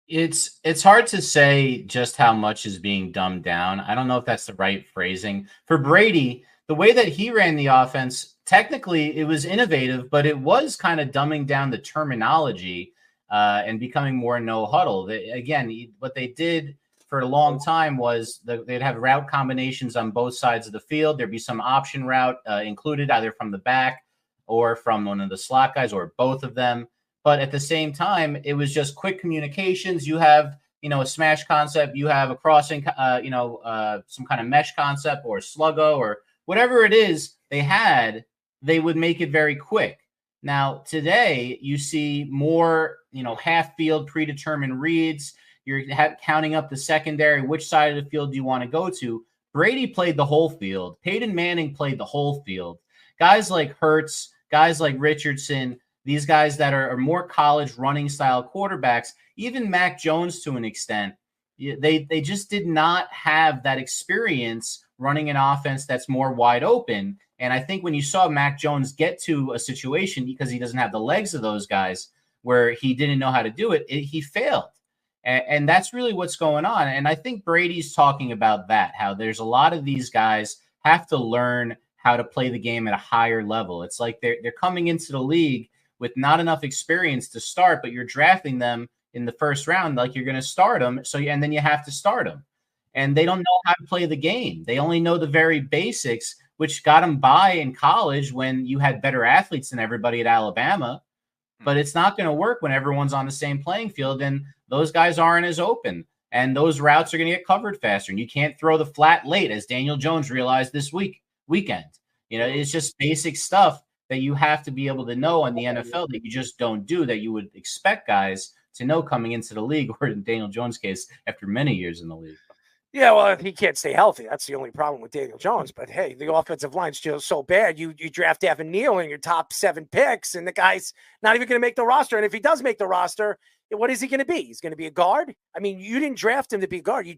It's hard to say just how much is being dumbed down. I don't know if that's the right phrasing. For Brady, the way that he ran the offense, technically it was innovative, but it was kind of dumbing down the terminology and becoming more no huddle. What they did for a long time was they'd have route combinations on both sides of the field. There'd be some option route included, either from the back or from one of the slot guys or both of them. But at the same time, it was just quick communications. You have, a smash concept. You have a crossing, some kind of mesh concept or sluggo or whatever it is they would make it very quick. Now, today, you see more, half field predetermined reads. You're counting up the secondary. Which side of the field do you want to go to? Brady played the whole field. Peyton Manning played the whole field. Guys like Hurts, guys like Richardson, these guys that are more college running style quarterbacks, even Mac Jones to an extent, they just did not have that experience running an offense that's more wide open. And I think when you saw Mac Jones get to a situation, because he doesn't have the legs of those guys, where he didn't know how to do it, he failed. And that's really what's going on. And I think Brady's talking about that, how there's a lot of these guys have to learn how to play the game at a higher level. It's like they're coming into the league with not enough experience to start, but you're drafting them in the first round like you're going to start them. And then you have to start them. And they don't know how to play the game. They only know the very basics, which got them by in college when you had better athletes than everybody at Alabama. But it's not going to work when everyone's on the same playing field and those guys aren't as open. And those routes are going to get covered faster. And you can't throw the flat late, as Daniel Jones realized this weekend. It's just basic stuff that you have to be able to know in the NFL that you just don't do, that you would expect guys to know coming into the league, or in Daniel Jones' case, after many years in the league. Yeah, well, he can't stay healthy. That's the only problem with Daniel Jones. But, hey, the offensive line's just so bad. You draft Evan Neal in your top 7 picks, and the guy's not even going to make the roster. And if he does make the roster, what is he going to be? He's going to be a guard? I mean, you didn't draft him to be a guard. You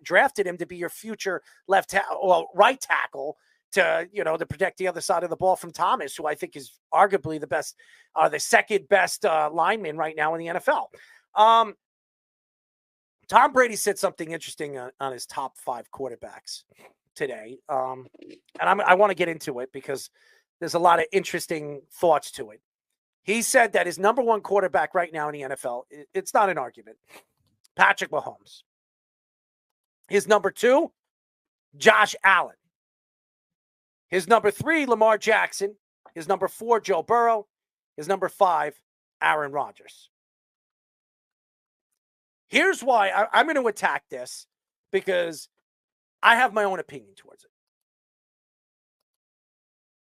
drafted him to be your future right tackle to protect the other side of the ball from Thomas, who I think is arguably the second best lineman right now in the NFL. Tom Brady said something interesting on his top 5 quarterbacks today. And I want to get into it because there's a lot of interesting thoughts to it. He said that his number 1 quarterback right now in the NFL, it's not an argument, Patrick Mahomes. His number 2, Josh Allen. His number 3, Lamar Jackson. His number 4, Joe Burrow. His number 5, Aaron Rodgers. Here's why I'm going to attack this, because I have my own opinion towards it.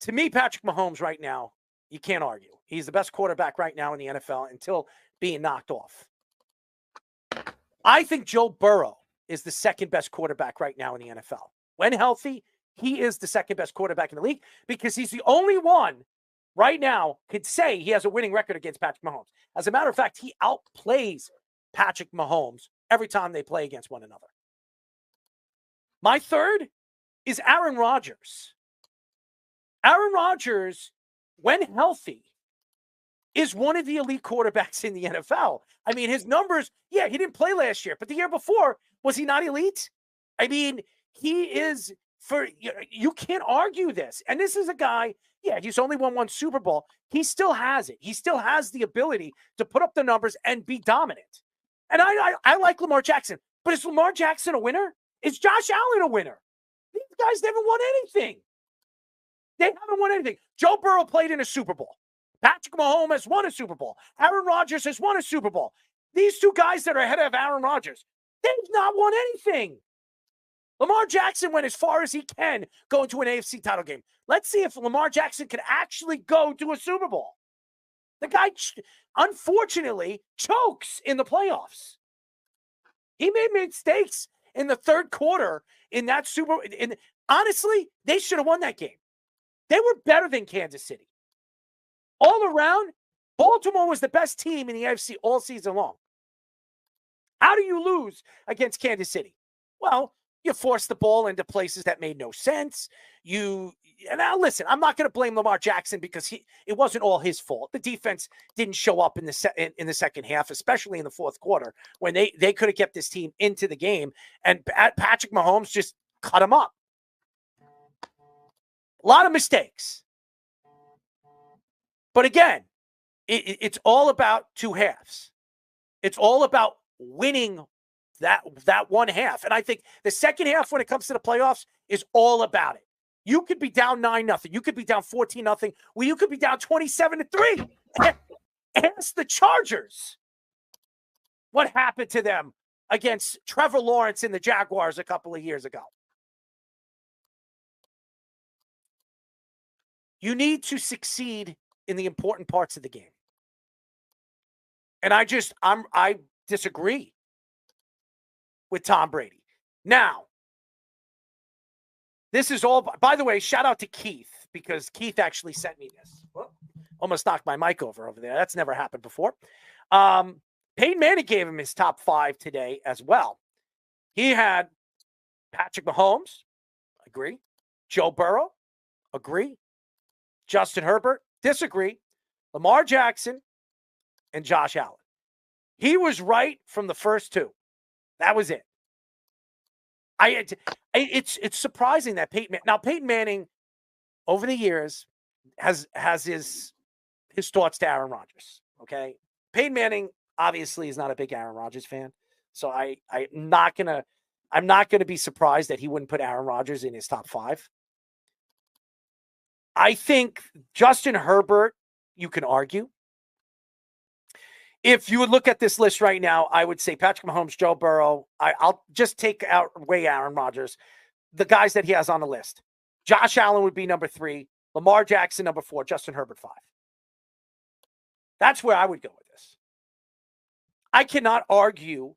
To me, Patrick Mahomes right now, you can't argue. He's the best quarterback right now in the NFL until being knocked off. I think Joe Burrow is the second best quarterback right now in the NFL. When healthy, he is the second best quarterback in the league because he's the only one right now could say he has a winning record against Patrick Mahomes. As a matter of fact, he outplays Patrick Mahomes every time they play against one another. My third is Aaron Rodgers. Aaron Rodgers, when healthy, is one of the elite quarterbacks in the NFL. I mean, his numbers, he didn't play last year, but the year before, was he not elite? I mean, he is, you can't argue this. And this is a guy, he's only won 1 Super Bowl. He still has it. He still has the ability to put up the numbers and be dominant. And I like Lamar Jackson, but is Lamar Jackson a winner? Is Josh Allen a winner? These guys never won anything. They haven't won anything. Joe Burrow played in a Super Bowl. Patrick Mahomes has won a Super Bowl. Aaron Rodgers has won a Super Bowl. These 2 guys that are ahead of Aaron Rodgers, they've not won anything. Lamar Jackson went as far as he can going to an AFC title game. Let's see if Lamar Jackson can actually go to a Super Bowl. The guy, unfortunately, chokes in the playoffs. He made mistakes in the third quarter in that Super Bowl. And honestly, they should have won that game. They were better than Kansas City. All around, Baltimore was the best team in the AFC all season long. How do you lose against Kansas City? Well, you forced the ball into places that made no sense. And now listen, I'm not going to blame Lamar Jackson because it wasn't all his fault. The defense didn't show up in the second half, especially in the fourth quarter when they could have kept this team into the game, and Patrick Mahomes just cut him up. A lot of mistakes. But again, it's all about two halves. It's all about winning that one half. And I think the second half when it comes to the playoffs is all about it. You could be down 9-0. You could be down 14-0. Well, you could be down 27-3. Ask the Chargers what happened to them against Trevor Lawrence and the Jaguars a couple of years ago. You need to succeed in the important parts of the game. And I disagree with Tom Brady. Now, this is all, by the way, shout out to Keith, because Keith actually sent me this. Whoop, almost knocked my mic over there. That's never happened before. Peyton Manning gave him his top 5 today as well. He had Patrick Mahomes, agree. Joe Burrow, agree. Justin Herbert, disagree. Lamar Jackson, and Josh Allen. He was right from the first 2. That was it. It's surprising that Peyton Manning over the years has his thoughts to Aaron Rodgers. Okay, Peyton Manning obviously is not a big Aaron Rodgers fan, so I'm not gonna be surprised that he wouldn't put Aaron Rodgers in his top 5. I think Justin Herbert, you can argue. If you would look at this list right now, I would say Patrick Mahomes, Joe Burrow. I'll just take away Aaron Rodgers. The guys that he has on the list. Josh Allen would be number 3. Lamar Jackson, number 4. Justin Herbert, 5. That's where I would go with this. I cannot argue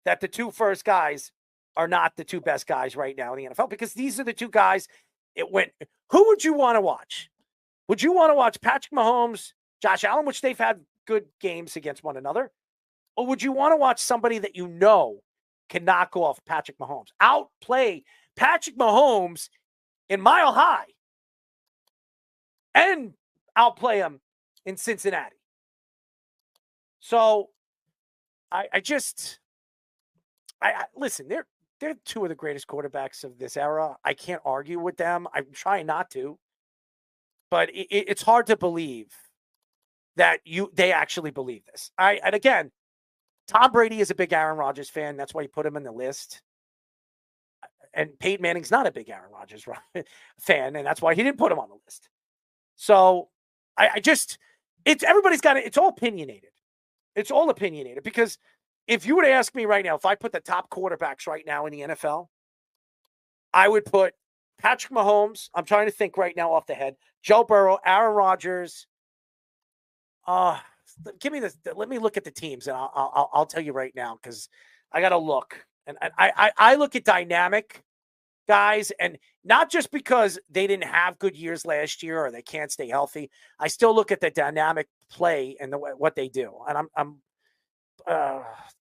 that the 2 first guys are not the 2 best guys right now in the NFL, because these are the 2 guys. Who would you want to watch? Would you want to watch Patrick Mahomes, Josh Allen, which they've had good games against one another? Or would you want to watch somebody that you know can knock off Patrick Mahomes, outplay Patrick Mahomes in Mile High, and outplay him in Cincinnati? So I listen, they're 2 of the greatest quarterbacks of this era. I can't argue with them. I'm trying not to. But it's hard to believe that they actually believe this. And again, Tom Brady is a big Aaron Rodgers fan. That's why he put him in the list. And Peyton Manning's not a big Aaron Rodgers fan, and that's why he didn't put him on the list. So it's all opinionated. It's all opinionated, because if you were to ask me right now, if I put the top quarterbacks right now in the NFL, I would put Patrick Mahomes. I'm trying to think right now off the head. Joe Burrow, Aaron Rodgers. Give me this. Let me look at the teams, and I'll tell you right now, because I got to look. And I look at dynamic guys, and not just because they didn't have good years last year or they can't stay healthy. I still look at the dynamic play and what they do. And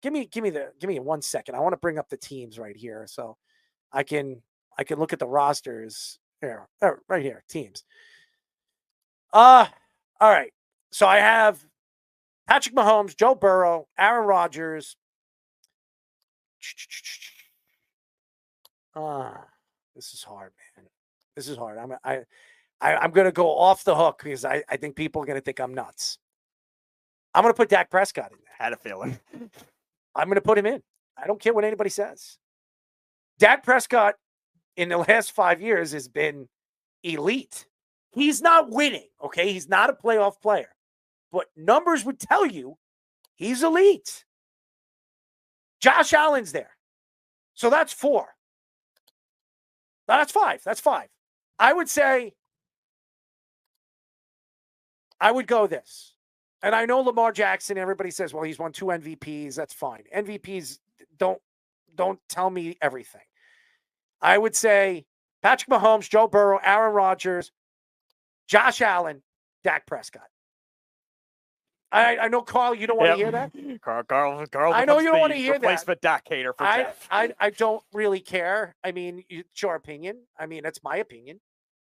give me 1 second. I want to bring up the teams right here so I can look at the rosters here. Right here, teams. All right. So I have Patrick Mahomes, Joe Burrow, Aaron Rodgers. This is hard, man. This is hard. I'm going to go off the hook because I think people are going to think I'm nuts. I'm going to put Dak Prescott in there. Had a feeling. I'm going to put him in. I don't care what anybody says. Dak Prescott in the last 5 years has been elite. He's not winning, okay? He's not a playoff player. But numbers would tell you he's elite. Josh Allen's there. So that's 4. That's 5. That's 5. I would say I would go this. And I know Lamar Jackson, everybody says, well, he's won 2 MVPs. That's fine. MVPs don't tell me everything. I would say Patrick Mahomes, Joe Burrow, Aaron Rodgers, Josh Allen, Dak Prescott. I know, Carl, you don't want to hear that. Carl. I know you don't want to hear that. Replacement Dak hater for Jeff. I don't really care. I mean, it's your opinion. I mean, it's my opinion.